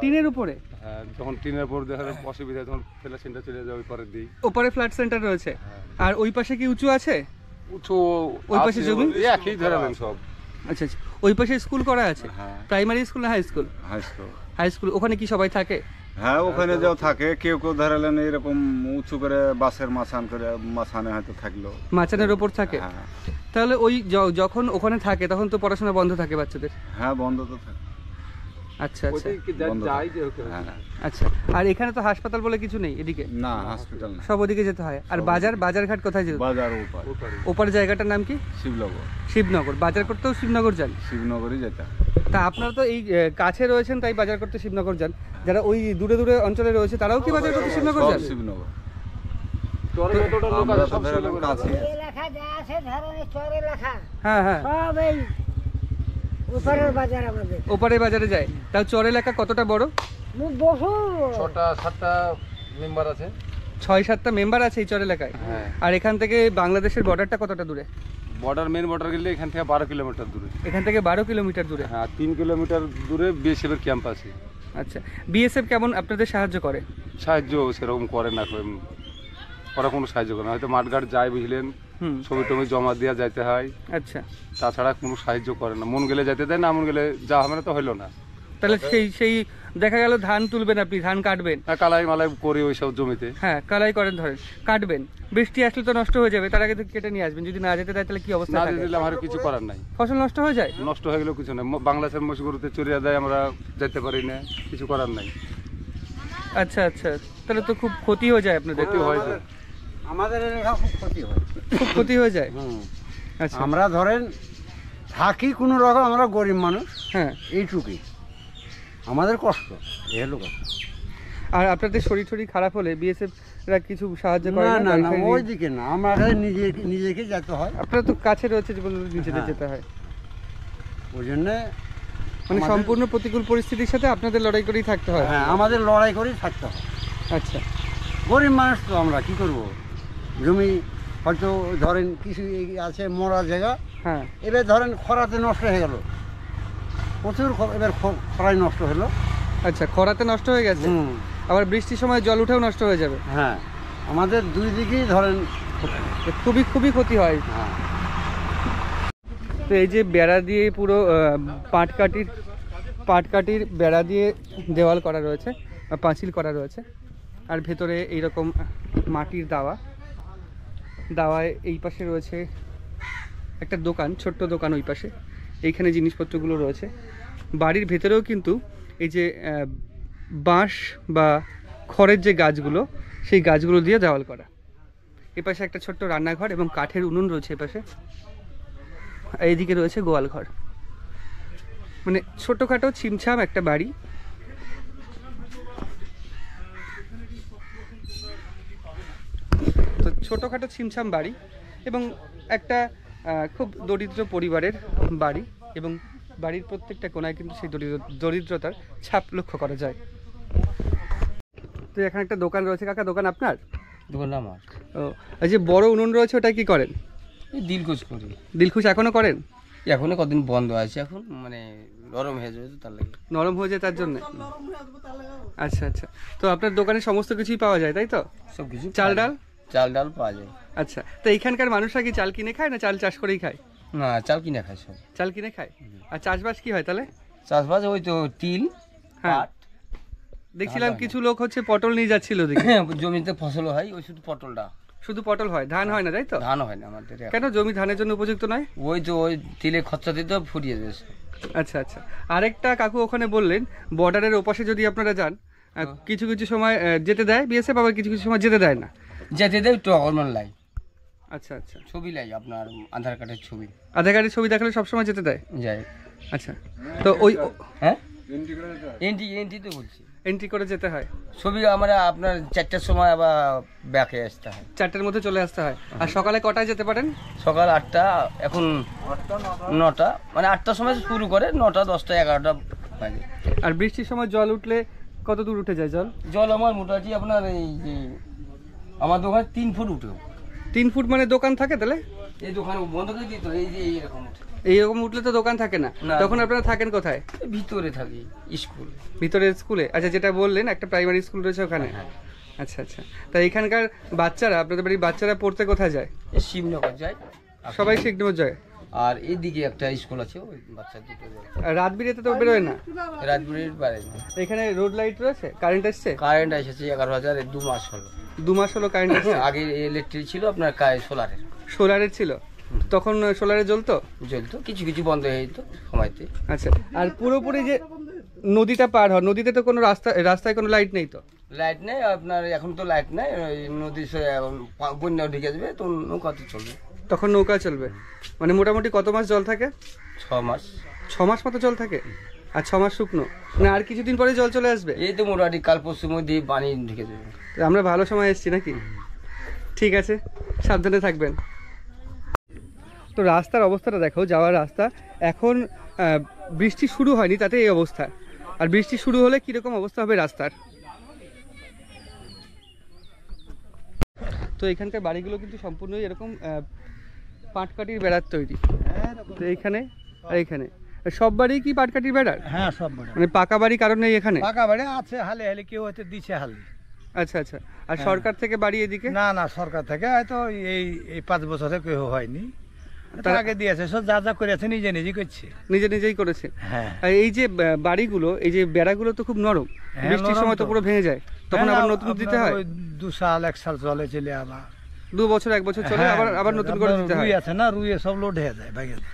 টিনের উপরে? হ্যাঁ, যখন টিনের উপর দেখা যায় অসুবিধা, তখন ফেলা সেন্টার চলে যায় ওই পরের দিই। ওপারে ফ্ল্যাট সেন্টার রয়েছে। আর ওই পাশে কি উঁচু আছে? উঁচু ওই পাশে জমি একই ধরালেন সব। আচ্ছা আচ্ছা। ওই পাশে স্কুল করা আছে? হ্যাঁ। প্রাইমারি স্কুল না high school? High school. High school. ওখানে কি সবাই থাকে? হ্যাঁ, ওখানে যাও থাকে, কেউ কেউ ধরালেন এরকম উঁচু করে বাসের মাছান করে, মাছানে হয়তো থাকলো, মাচানের ওপর থাকে। হ্যাঁ তাহলে ওই যখন ওখানে থাকে তখন তো পড়াশোনা বন্ধ থাকে বাচ্চাদের? হ্যাঁ, বন্ধ তো থাকে। আচ্ছা আচ্ছা বন্ধ যাই থাকে। যে ওকে। হ্যাঁ, আচ্ছা। আর এখানে তো হাসপাতাল বলে কিছু নেই এদিকে? না হসপিটাল না, সব ওদিকে যেতে হয়। আর বাজারঘাট কোথায় যেতে? বাজার ওপার, ওপার জায়গাটার নাম কি? শিবনগর। শিবনগর। বাজার করতেও শিবনগর যান? শিবনগরই যেটা। তা আপনারা তো এই কাছে রয়েছেন, তাই বাজার করতে শিবনগর যান। যারা ওই দূরে দূরে অঞ্চলে রয়েছে তারাও কি বাজার করতে শিবনগর সব যান? শিবনগর। লোক আমরা আছে তো সব ধরালেন কাছে। লেখা যা আছে ধরেন চরে লেখা হ্যাঁ হ্যাঁ। সব এই ওপারের বাজার আমাদের ওপারে বাজারে যায়। তাও চর এলাকা কতটা বড়? বহু 6টা-7টা মেম্বার আছে। 6-7টা মেম্বার আছে এই চর এলাকায়। হ্যাঁ, আর এখান থেকে বাংলাদেশের বর্ডারটা কতটা দূরে? মেন বর্ডার গেলে এখান থেকে 12 কিলোমিটার দূরে। এখান থেকে 12 কিলোমিটার দূরে। হ্যাঁ, 3 কিলোমিটার দূরে বিএসএফ এর ক্যাম্প আছে। আচ্ছা, বিএসএফ কেমন আপনাদের সাহায্য করে? সাহায্য সেরকম করে না, ওরা কোনো সাহায্য করে না। হয়তো মাঠঘাট যায়, বুঝলেন, ছবি টবি জমা দিয়ে যাইতে হয়। আচ্ছা, তাছাড়া কোনো সাহায্য করে না। মন গেলে যেতে দেয়, না মন গেলে যা হবে না তো হইলো না। তাহলে সেই দেখা গেল ধান তুলবেন, আপনি ধান কাটবেন, কালাই মালাই করি ওইসব জমিতে। হ্যাঁ কালাই করেন, ধরেন কাটবেন, বৃষ্টি আসলে তো নষ্ট হয়ে যাবে, তার আগে তো কেটে নিয়ে আসবেন। যদি না যেতে দেয় তাহলে কি অবস্থা? না দিলে আমার কিছু করার নাই, ফসল নষ্ট হয়ে যায়। নষ্ট হয়ে গেলেও কিছু নাই। বাংলাদেশের মশগুরুতে চড়িয়ে দেয়, আমরা যেতে পারি না, কিছু করার নাই। আচ্ছা আচ্ছা, তাহলে তো খুব ক্ষতি হয়ে যায় আপনাদের। ক্ষতি হয় যায়। আমাদের এলাকা খুব ক্ষতি হয়, খুব ক্ষতি হয়ে যায়। আচ্ছা, আমরা ধরেন থাকি কোনো রকম, আমরা গরিব মানুষ, হ্যাঁ, এইটুকুই আমাদের কষ্ট, এই হলো কথা। আর আপনাদের শরীর খারাপ হলে বিএসএফ রা কিছু সাহায্য করে না না? না গাড়ি না, ফাড়ি নিয়ে? ওইদিকে না, আমাদের নিজেকে যেতে হয়। আপনারা তো কাছে রয়েছে, যে বললেন নিজেদের হ্যাঁ। যেতে হয়, ওই জন্যে মানে আমাদের- সম্পূর্ণ প্রতিকূল পরিস্থিতির সাথে আপনাদের লড়াই করেই থাকতে হয়। হ্যাঁ, আমাদের লড়াই করেই থাকতে হয়। আচ্ছা, গরিব মানুষ তো আমরা কি করব, জমি হয়তো ধরেন কিছু আছে মরা জায়গা, হ্যাঁ, এবার ধরেন খরাতে নষ্ট হয়ে গেল, প্রচুর এবার খরায় নষ্ট হলো। আচ্ছা, খরাতে নষ্ট হয়ে গেছে, আবার বৃষ্টির সময় জল উঠেও নষ্ট হয়ে যাবে। হ্যাঁ, আমাদের দুই দিকেই ধরেন খুবই ক্ষতি হয়। হ্যাঁ। তো এই যে বেড়া দিয়ে পুরো পাটকাঠির বেড়া দিয়ে দেওয়াল করা রয়েছে, পাঁচিল করা রয়েছে, আর ভেতরে এইরকম মাটির দাওয়ায় এই পাশে রয়েছে একটা দোকান, ছোট্ট দোকান ওই পাশে, এইখানে জিনিসপত্রগুলো রয়েছে। বাড়ির ভেতরেও কিন্তু এই যে বাঁশ বা খড়ের যে গাছগুলো, সেই গাছগুলো দিয়ে দেওয়াল করা। এপাশে একটা ছোট্ট রান্নাঘর এবং কাঠের উনুন রয়েছে এপাশে। এইদিকে রয়েছে গোয়াল ঘর। মানে ছোটখাটো ছিমছাম একটা বাড়ি। তো ছোটখাটো ছিমছাম বাড়ি এবং একটা খুব দরিদ্র পরিবারের বাড়ি, এবং বাড়ির প্রত্যেকটা কোণায় কিন্তু সেই দরিদ্রতার ছাপ লক্ষ্য করা যায়। তো এখানে একটা দোকান রয়েছে। কাকা, দোকান আপনার? দোকান আমার। ও, এই যে বড় উনুন রয়েছে, ওটা কি করেন? এই দিলকুচ করি। দিলখুশ এখনো করেন? এখনো কদিন বন্ধ আছে, এখন মানে নরম হয়ে যাবে তো, তার লাগে। নরম হয়ে যায় তার জন্য? আচ্ছা আচ্ছা, তো আপনার দোকানে সমস্ত কিছুই পাওয়া যায় তাই তো? সব কিছু চাল ডাল? চাল ডাল পাওয়া যায়। আচ্ছা, তো এইখানকার মানুষরা কি চাল কিনে খায় না চাল চাষ করেই খায়? না, চাল কিনে খায় সব। চাল কিনে খায়। আর চাষবাস কি হয় তাহলে? চাষবাস ওই তো তিল, হ্যাঁ, পাট। দেখছিলাম কিছু লোক হচ্ছে পটল নিয়ে যাচ্ছিল ওদিকে। জমিতে ফসল হয়, ওই শুধু পটলটা। শুধু পটল হয়, ধান হয় না তাই তো? ধান হয় না আমাদের এখন। কেন, জমি ধানের জন্য উপযুক্ত নয়? ওই তো ওই তিলে খরচা দিতে ফুরিয়ে যায় সব। আচ্ছা আচ্ছা, আরেকটা কাকু ওখানে বললেন বর্ডারের ওপাশে যদি আপনারা যান, কিছু কিছু সময় যেতে দেয় বিএসএফ, আবার কিছু কিছু সময় যেতে দেয় না। যেতে দেয় তো অনলাইন লাই। আচ্ছা আচ্ছা, ছবি লাই, আপনার আধার কার্ডের ছবি। আধার কার্ডের ছবি দেখালে সবসময় যেতে দেয়? যাই। আচ্ছা, তো ওই হ্যাঁ, এন্ট্রি তো বলছি, এন্ট্রি করে যেতে হয়। ছবি আমরা আপনার 4টার সময় আবার ব্যাকে আসতে হয়। 4টের মধ্যে চলে আসতে হয়। আর সকালে কটায় যেতে পারেন? সকাল 8টা, এখন 9টা, মানে 8টার সময় শুরু করে, 9টা 10টা 11টা বাজে। আর বৃষ্টির সময় জল উঠলে কত দূর উঠে যায় জল? জল আমার মোটামুটি আপনার এই যে আমার দোকানে 3 ফুট উঠে। 3 ফুট মানে দোকান থাকে তাহলে? এই দোকানে বন্ধ করে দিত, এই যে এইরকম উঠে। এইরকম উঠলে তো দোকান থাকে না, না। তখন আপনারা থাকেন কোথায়? ভিতরে থাকি স্কুল। ভিতরের স্কুলে? আচ্ছা, যেটা বললেন একটা প্রাইমারি স্কুল রয়েছে ওখানে। হ্যাঁ। আচ্ছা আচ্ছা, তা এখানকার বাচ্চারা, আপনাদের বাড়ির বাচ্চারা পড়তে কোথায় যায়? এই শিবনগর যায় সবাই শিখনগর যায়। আর এইদিকে একটা স্কুল আছে, ওই বাচ্চা দুটো যায়। আর রাত বিরেতে তো বেরোয় না? রাজবাড়ির বাইরে না। এখানে রোড লাইট রয়েছে, কারেন্ট এসছে? কারেন্ট এসেছে 11,000, 2 মাস হলো। 2 মাস হলো কারেন্ট এসছে। আগে ইলেকট্রিক ছিল আপনার সোলারের। সোলারের ছিল, তখন সোলারে জ্বলতো? জ্বলতো, কিছু কিছু বন্ধ হয়ে যেত সময়তে। আচ্ছা, আর পুরোপুরি যে নদীটা পার হয়, নদীতে তো কোনো রাস্তায় কোনো লাইট নেই তো? লাইট নেই আপনার, এখন তো লাইট নেই। ওই নদী বন্যা ঢুকে যাবে তো নৌকাতে চলবে। তখন নৌকা চলবে। মানে মোটামুটি কত মাস জল থাকে? 6 মাস। 6 মাস মতো জল থাকে? আর 6 মাস শুকনো, মানে আর কিছুদিন পরে জল চলে আসবে? এই তো মোটামুটি কাল পরশুর মধ্যে পানি ঢুকে যাবে। তো আমরা ভালো সময় এসেছি নাকি? ঠিক আছে, সাবধানে থাকবেন। তো রাস্তার অবস্থাটা দেখো, যাওয়ার রাস্তা এখন বৃষ্টি শুরু হয়নি তাতে এই অবস্থা, আর বৃষ্টি শুরু হলে কীরকম অবস্থা হবে রাস্তার। তো এখানকার বাড়িগুলো কিন্তু সম্পূর্ণই এরকম পাটকাঠির বেড়ার তৈরি। তো এইখানে আর এইখানে সব বাড়ি কি পাটকাঠির বেড়ার? হ্যাঁ সব বাড়ি মানে পাকা বাড়ি কারণ নেই এখানে? পাকা বাড়ি আছে, হালে হালে কেউ হয়তো দিচ্ছে হালে। আচ্ছা আচ্ছা। আর সরকার থেকে বাড়ি এদিকে? না না, সরকার থেকে হয়তো এই 5 বছরে কেউ হয়নি, তার তার- আগে দিয়েছে। সব যা যা করেছে নিজে নিজে করছে। নিজে নিজেই করেছে। হ্যাঁ আর এই যে বাড়িগুলো, এই যে বেড়াগুলো তো খুব নরম, হ্যাঁ, বৃষ্টির নরম সময় তো তো। পুরো ভেঙে যায়, তখন হ্যাঁ, আবার নতুন দিতে হয়? 2 সাল 1 সাল চলে চলে আবার 2 বছর 1 বছর চলে হ্যাঁ, আবার নতুন করে দিতে হয়? রুই আছে না, রুইয়ে সব লোড হয়ে যায় ভেঙে যায়।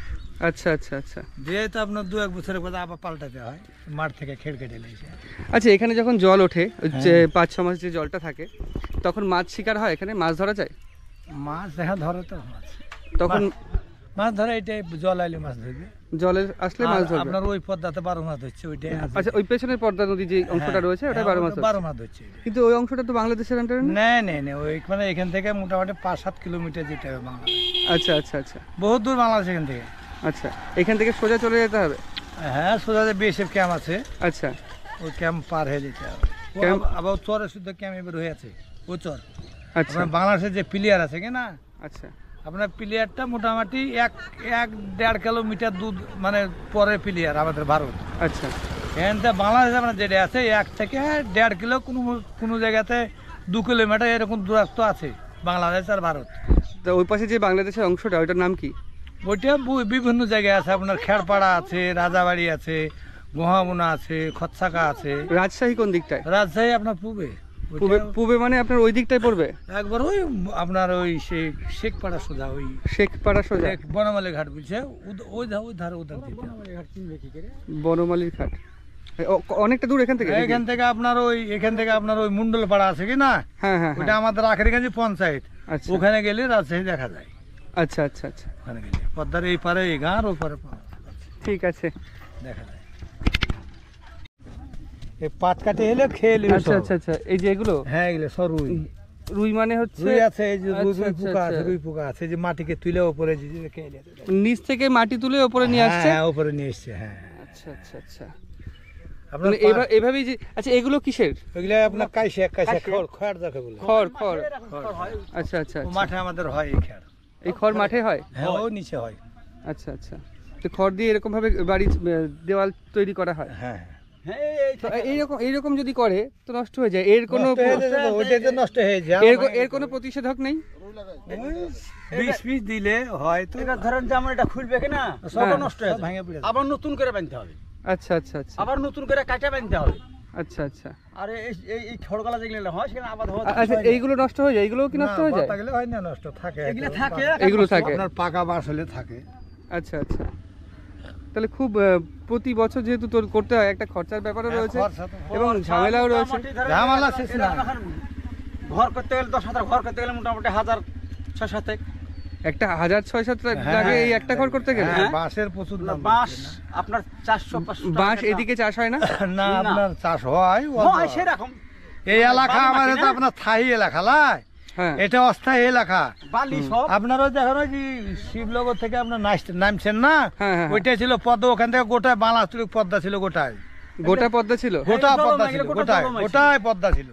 আচ্ছা আচ্ছা আচ্ছা। দিয়ে তো আপনার 2-1 বছরের পর আবার পাল্টাতে হয়, মাঠ থেকে খেড় কেটে নিয়েছে। আচ্ছা, এখানে যখন জল ওঠে, যে 5-6 মাস যে জলটা থাকে, তখন মাছ শিকার হয়, এখানে মাছ ধরা যায়? মাছ দেখা ধরে তো মাছ, তখন মাছ ধরে এটাই জল আইলে মাছ ধরবে। জলে আসলে মাছ আর ধরবে? আপনার ওই পদ্মাতে 12 মাছ ধরছে, ওইটাই আছে। আচ্ছা, ওই পেছনের পদ্মা নদী যে অংশটা রয়েছে ওটা 12 মাস? 12 মাছ ধরছে। কিন্তু ওই অংশটা তো বাংলাদেশের আন্ডারে না? না না না, ওই মানে এখান থেকে মোটামুটি 5-7 কিলোমিটার যেতে হবে বাংলাদেশ। আচ্ছা আচ্ছা আচ্ছা বহুত দূর বাংলাদেশ এখান থেকে। আচ্ছা, এখান থেকে সোজা চলে যেতে হবে? হ্যাঁ, সোজা যে বিএসএফ ক্যাম্প আছে, আচ্ছা ওই ক্যাম্প পার হয়ে যেতে হবে। ক্যাম্প- আবার চরে শুদ্ধ ক্যাম্প এবার হয়ে আছে, ও চর। আচ্ছা আপনার বাংলাদেশের যে প্লেয়ার আছে কি না, আচ্ছা আপনার প্লেয়ারটা মোটামুটি 1-1.5 কিলোমিটার দূর, মানে পরে প্লেয়ার আমাদের ভারত। আচ্ছা এখান থেকে বাংলাদেশ আপনার যেটা আছে 1 থেকে 1.5 কিলো, কোনো জায়গাতে 2 কিলোমিটার এরকম দূরত্ব আছে বাংলাদেশ আর ভারত। তো ওই পাশে যে বাংলাদেশের অংশটা, ওইটার নাম কি? ওইটা বিভিন্ন জায়গায় আছে, আপনার খেড়পাড়া আছে, রাজাবাড়ি আছে, গোহামুনা আছে, খচ্ছাকা আছে। রাজশাহী কোন দিকটায়? রাজশাহী আপনার পূবে, পূবে? পূবে মানে আপনার ওই দিকটায় পড়বে? একবার ওই আপনার ওই শেখপাড়া সোজা, ওই শেখপাড়া সোজা? বনমালী ঘাট বলছে, ওই ধারে উধার দিতে। বনমালীর ঘাট অনেকটা দূর এখান থেকে? এখান থেকে আপনার ওই মুন্ডল পাড়া আছে কি না, হ্যাঁ হ্যাঁ ওটা আমাদের আখেরিগঞ্জ পঞ্চায়েত। আচ্ছা ওখানে গেলে রাজশাহী দেখা যায়। আচ্ছা আচ্ছা আচ্ছা, ওখানে গেলে পদ্মার এই পারে এই গাঁ, আর ওই পারে পাড়া ঠিক আছে। দেখা যায়। এই পাট কাটে এলে খেয়ে নেবে আচ্ছা সব। আচ্ছা আচ্ছা, এই যে এগুলো হ্যাঁ, এগুলো সব রুই। রুই মানে হচ্ছে রুই আছে, এই যে আচ্ছা, রুই আচ্ছা, পোকা আছে, আচ্ছা। রুই পোকা আছে, যে মাটিকে তুলে উপরে খেয়ে নিয়ে যায়। নিচ থেকে মাটি তুলে ওপরে নিয়ে আসছে? হ্যাঁ, উপরে নিয়ে এসছে। হ্যাঁ, আচ্ছা আচ্ছা আচ্ছা। আপনার মানে এভাবেই যে, আচ্ছা এগুলো কিসের? ওইগুলো আপনার কাইসে খড় যাকে বলে। খড়? খড়, আচ্ছা আচ্ছা ও আচ্ছা। মাঠে আমাদের হয় এই খেড়। এই খড় মাঠে হয়? হ্যাঁ, ও নিচে হয়। আচ্ছা আচ্ছা। তো খড় দিয়ে এরকম ভাবে বাড়ি দেওয়াল তৈরি করা হয়? হ্যাঁ, তো এইরকম যদি করে তো নষ্ট হয়ে যায়, এর কোনো ওইটাই তো নষ্ট হয়ে যায়। এর কোনো প্রতিষেধক নেই? 20 দিলে হয় তো ধরেন যে আমার এটা খুলবে কিনা, সব নষ্ট হয়ে ভেঙে পড়ে আবার নতুন করে বাঁধতে হবে, আচ্ছা আচ্ছা আচ্ছা আবার নতুন করে কাটা বাঁধতে হবে। আচ্ছা আচ্ছা আর এই খড়গলা যেগুলো হয় সেখানে আবার আচ্ছা, এইগুলো নষ্ট হয়ে যায়? এইগুলো কি নষ্ট হয়ে যায়? গেলে হয় না, নষ্ট থাকে। এগুলো থাকে, এগুলো থাকে? আপনার পাকা বাঁশ হলে থাকে। আচ্ছা আচ্ছা। তাহলে খুব প্রতি বছর যেহেতু তোর করতে হয়, একটা খরচার ব্যাপারও রয়েছে এবং ঝামেলাও রয়েছে। ঝামেলা শেষ না। ঘর করতে গেলে 10,000 ঘর করতে গেলে মোটামুটি 1,000-6,000 একটা 1,000-6,000 লাগে এই একটা ঘর করতে গেলে? হ্যাঁ, বাঁশের প্রচুর দাম। বাঁশ আপনার 400-500 বাঁশ এদিকে চাষ হয় না? না, আপনার চাষ হয় হয় সেরকম। এই এলাকা আমাদের তো আপনার স্থায়ী এলাকা লাই, হ্যাঁ এটা অস্থায়ী এলাকা। বালি সব আপনারা দেখেন ওই যে শিবনগর থেকে আপনার নামছেন না, হ্যাঁ, হ্যাঁ। ওইটা ছিল পদ্মা, ওখান থেকে গোটায় বাংলাদেশ পদ্মা ছিল, গোটায় গোটা পদ্মা ছিল? গোটা একদম পদ্মা না, ছিল, এগুলো গোটা গোটায় জলময় ছিল। গোটায় পদ্মা ছিল।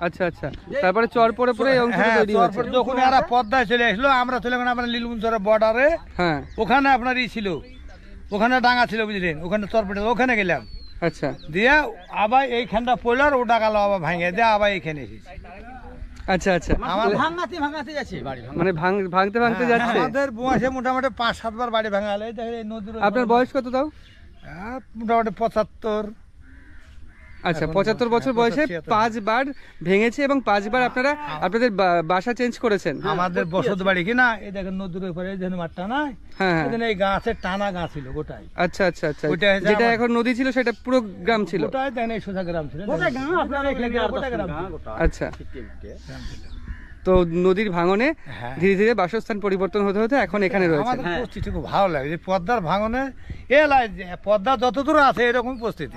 আচ্ছা আচ্ছা। তারপরে চর পরে পরে এই অংশটা হ্যাঁ, তৈরি হয়েছে? তারপর যখন এরা পদ্মায় চলে আসলো, আমরা চলে গেলাম আপনার লীলগুঞ্জরের বর্ডারে। হ্যাঁ ওখানে আপনার ছিল, ওখানে ডাঙ্গা ছিল বুঝলেন, ওখানে চরপটে, ওখানে গেলাম। আচ্ছা দিয়ে আবার এইখানটা পড়লার, ও ডাকালো আবার ভাঙে দিয়ে আবার এইখানে এসেছি। আচ্ছা আচ্ছা। আমার ভাঙাতে যাচ্ছে বাড়ি মানে ভাঙতে ভাঙতে যাচ্ছে? আমাদের বয়সে মোটামুটি 5-7 বার বাড়ি ভাঙা হলে। দেখেন এই নদীর ওই আপনার বয়স কত তাও? মোটামুটি 75। আচ্ছা, এখন 75 বছর বয়সে 5 বার ভেঙেছে এবং 5 বার আপনারা আপনাদের বাসা চেঞ্জ করেছেন? আমাদের বসত বাড়ি কিনা, এই দেখেন নদীর ওপরে এই দেখেন মাঠটা নাই, হ্যাঁ হ্যাঁ। এই গাছের টানা গাছ ছিল গোটাই। আচ্ছা আচ্ছা আচ্ছা। ওইটা হচ্ছে যেটা আমার- এখন নদী ছিল সেটা পুরো গ্রাম ছিল? গোটাই দেখেন এই সোজা গ্রাম ছিল। আপনার গোটা গ্রাম ছিল। আচ্ছা। তো নদীর ভাঙনে হ্যাঁ। ধীরে ধীরে বাসস্থান পরিবর্তন হতে হতে এখন এখানে রয়েছে। আমাদের পরিস্থিতি খুব ভালো লাগে যে পদ্মার ভাঙনে পদ্মা যতদূর আছে এরকমই পরিস্থিতি।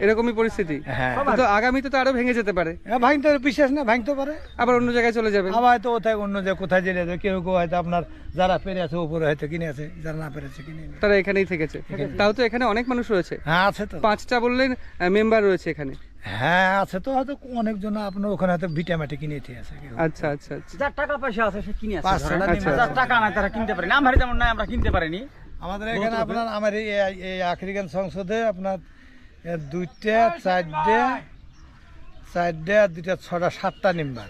এরকমই পরিস্থিতি। হ্যাঁ। তো আগামীতে তো আরো ভেঙে যেতে পারে, ভাঙতে বিশ্বাস না, ভাঙতে পারে, আবার অন্য জায়গায় চলে যাবে। আবার হয়তো ওথায় অন্য যে কোথায় জেলে যাবে, কেউ কেউ হয়তো আপনার যারা পেরে আছে উপরে হয়তো কিনে আছে, যারা না পেরেছে কিনে নেবে। তারা এখানেই থেকেছে। তাও তো এখানে অনেক মানুষ রয়েছে। হ্যাঁ আছে তো, 5টা বললেন মেম্বার রয়েছে এখানে। হ্যাঁ আছে তো, হয়তো অনেকজন আপনার ওখানে হয়তো ভিটামাটি কিনে আছে কেউ। আচ্ছা আচ্ছা আচ্ছা। যার টাকা পয়সা আছে সে কিনে আছে, 500 আচ্ছা, যার আচ্ছা। টাকা নাই তারা কিনতে পারে না। আমার যেমন নাই, আমরা কিনতে পারিনি। আমাদের এখানে আপনার আমার এই আখরিগান সংসদে আপনার 2টা 4টা 2টা 6টা 7টা মেম্বার।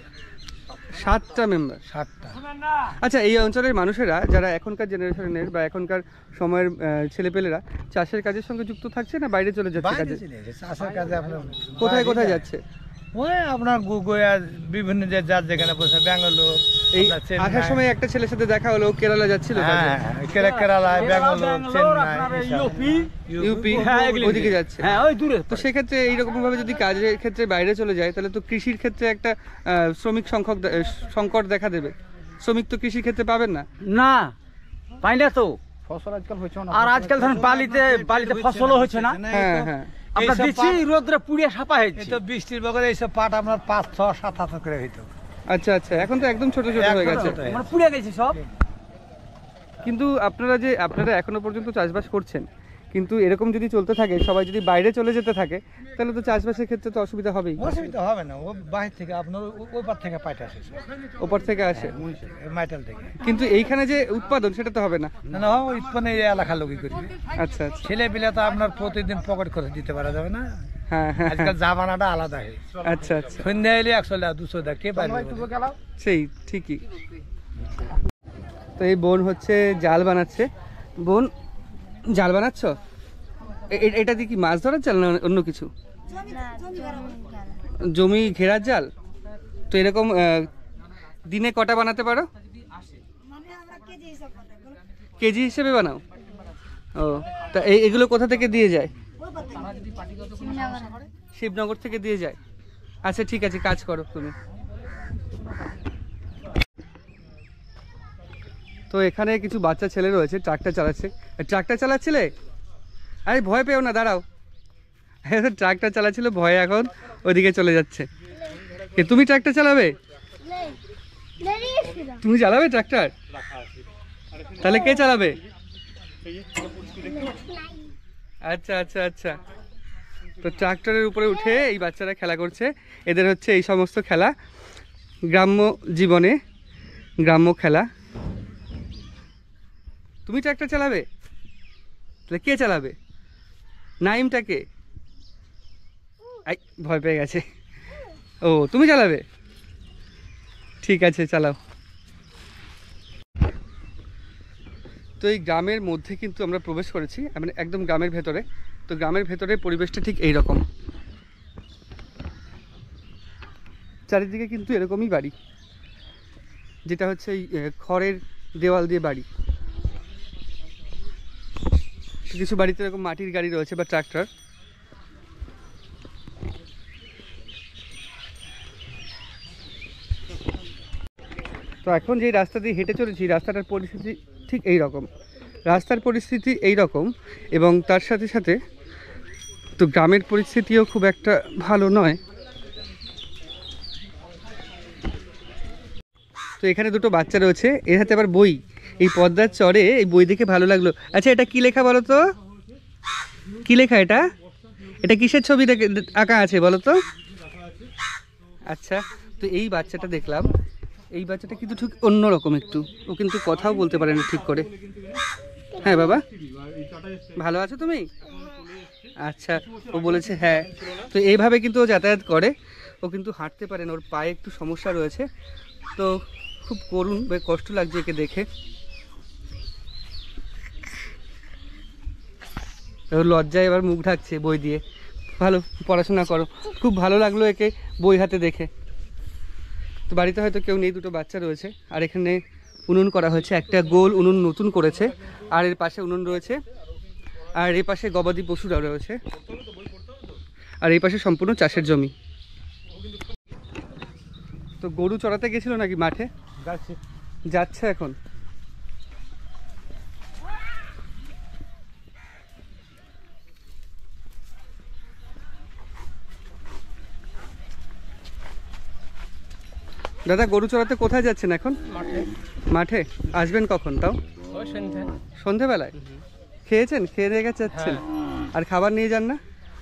7টা মেম্বার। 7টা। আচ্ছা, এই অঞ্চলের মানুষেরা যারা এখনকার জেনারেশনের বা এখনকার সময়ের ছেলেপেলেরা চাষের কাজের সঙ্গে যুক্ত থাকছে না বাইরে চলে যাচ্ছে বাইরে কাজে? চলে গেছে চাষের কাজে। আপনার কোথায় কোথায় বাইরে যাচ্ছে? ওই আপনার গুগোয়া বিভিন্ন যে যার যেখানে বসে, ব্যাঙ্গালোর, এই আপনার চেন্নাই। আসার সময় একটা ছেলের সাথে দেখা হলো, কেরালা যাচ্ছিল কাজে। হ্যাঁ, কেরালা, ব্যাঙ্গালোর, চেন্নাই, ইউপি ওদিকে যাচ্ছে। হ্যাঁ, ওই দূরে। তো সেক্ষেত্রে এইরকম ভাবে যদি কাজের ক্ষেত্রে বাইরে চলে যায় তাহলে তো কৃষির ক্ষেত্রে একটা শ্রমিক সংকট দেখা দেবে। শ্রমিক তো কৃষির ক্ষেত্রে পাবেন না। না, পাই না তো। ফসল আজকাল হচ্ছে না। আর আজকাল ধরেন বালিতে ফসলও হচ্ছে না। হ্যাঁ হ্যাঁ। আমরা এইসব দিচ্ছি পাট- রোদ্রে পুড়িয়ে সাপা এই হয়েছে। তো বৃষ্টির বগলে এইসব পাট আপনার 5, 6, 7 হাত করে হইতো। আচ্ছা আচ্ছা, এখন তো একদম ছোট ছোট হয়ে গেছে। মানে পুড়ে গেছে সব। কিন্তু আপনারা এখনো পর্যন্ত চাষবাস করছেন, কিন্তু এরকম যদি চলতে থাকে, সবাই যদি বাইরে চলে যেতে থাকে, তাহলে তো চাষবাসের ক্ষেত্রে তো অসুবিধা হবেই। অসুবিধা হবে না, ও বাহির থেকে আপনার ওই পার থেকে পাইতে আসে, ওপর থেকে আসে। মাইটাল থেকে। কিন্তু এইখানে যে উৎপাদন সেটা তো হবে না। না না, ওই উৎপন্ন এই এলাকার লোকই করবে। আচ্ছা আচ্ছা। ছেলে পিলে তো আপনার প্রতিদিন পকেট করে দিতে পারা যাবে না। হ্যাঁ হ্যাঁ। আজকাল জামানাটা আলাদা হয়ে আচ্ছা আচ্ছা, সন্ধ্যা এলে 100 টাকা 200 টাকা কে পারবে? সেই ঠিকই। তো এই বোন হচ্ছে জাল বানাচ্ছে। বোন, জাল বানাচ্ছ? এটা দিয়ে কি মাছ ধরার জাল না অন্য কিছু? জমি ঘেরার জাল। তো এরকম দিনে কটা বানাতে পারো? কেজি হিসেবে বানাও? ও, তা এগুলো কোথা থেকে দিয়ে যায়? শিবনগর থেকে দিয়ে যায়। আচ্ছা ঠিক আছে, কাজ করো তুমি। তো এখানে কিছু বাচ্চা ছেলে রয়েছে, ট্রাক্টর চালাচ্ছে। ট্রাক্টর চালাচ্ছিলে? আরে ভয় পেও না, দাঁড়াও। ট্রাক্টর চালাচ্ছিল, ভয়ে এখন ওইদিকে চলে যাচ্ছে। তুমি ট্রাক্টর চালাবে? তুমি চালাবে ট্রাক্টর? তাহলে কে চালাবে? আচ্ছা আচ্ছা আচ্ছা। তো ট্রাক্টরের উপরে উঠে এই বাচ্চারা খেলা করছে। এদের হচ্ছে এই সমস্ত খেলা গ্রাম্য জীবনে, গ্রাম্য খেলা। তুমি ট্রাক্টর চালাবে? তাহলে কে চালাবে? নাইমটা কে? ভয় পেয়ে গেছে। ও, তুমি চালাবে? ঠিক আছে, চালাও। তো এই গ্রামের মধ্যে কিন্তু আমরা প্রবেশ করেছি, মানে একদম গ্রামের ভেতরে। তো গ্রামের ভেতরে পরিবেশটা ঠিক এই রকম। চারিদিকে কিন্তু এরকমই বাড়ি, যেটা হচ্ছে এই খড়ের দেওয়াল দিয়ে বাড়ি। কিছু বাড়িতে এরকম মাটির গাড়ি রয়েছে বা ট্রাক্টর। তো এখন যে রাস্তা দিয়ে হেঁটে চলেছি, রাস্তাটার পরিস্থিতি ঠিক এই রকম। রাস্তার পরিস্থিতি এই রকম, এবং তার সাথে সাথে তো গ্রামের পরিস্থিতিও খুব একটা ভালো নয়। তো এখানে দুটো বাচ্চা রয়েছে, এর হাতে আবার বই। এই পদ্মার চরে এই বই দেখে ভালো লাগলো। আচ্ছা, এটা কি লেখা বলো তো? কি লেখা এটা? এটা কিসের ছবি আঁকা আছে বলো তো? আচ্ছা, তো এই বাচ্চাটা দেখলাম, এই বাচ্চাটা কিন্তু ঠিক অন্যরকম একটু। ও কিন্তু কথাও বলতে পারে না ঠিক করে। হ্যাঁ বাবা, ভালো আছো তুমি? আচ্ছা, ও বলেছে হ্যাঁ। তো এইভাবে কিন্তু ও যাতায়াত করে। ও কিন্তু হাঁটতে পারে না, ওর পায়ে একটু সমস্যা রয়েছে। তো খুব করুণ বা কষ্ট লাগছে একে দেখে। লজ্জায় এবার মুখ ঢাকছে বই দিয়ে। ভালো, পড়াশোনা করো। খুব ভালো লাগলো একে বই হাতে দেখে। তো বাড়িতে হয়তো কেউ নেই, দুটো বাচ্চা রয়েছে। আর এখানে উনুন করা হয়েছে, একটা গোল উনুন নতুন করেছে। আর এর পাশে উনুন রয়েছে, আর এই পাশে গবাদি পশুরা রয়েছে, আর এই পাশে সম্পূর্ণ চাষের জমি। তো তো গরু চড়াতে গেছিল নাকি মাঠে? যাচ্ছি। যাচ্ছে এখন। দাদা গরু চড়াতে কোথায় যাচ্ছেন এখন? মাঠে। আসবেন কখন তাও? সন্ধেবেলায়। খেয়েছেন? খেয়ে দিয়ে গেছে যাচ্ছেন? আর খাবার নিয়ে যান না?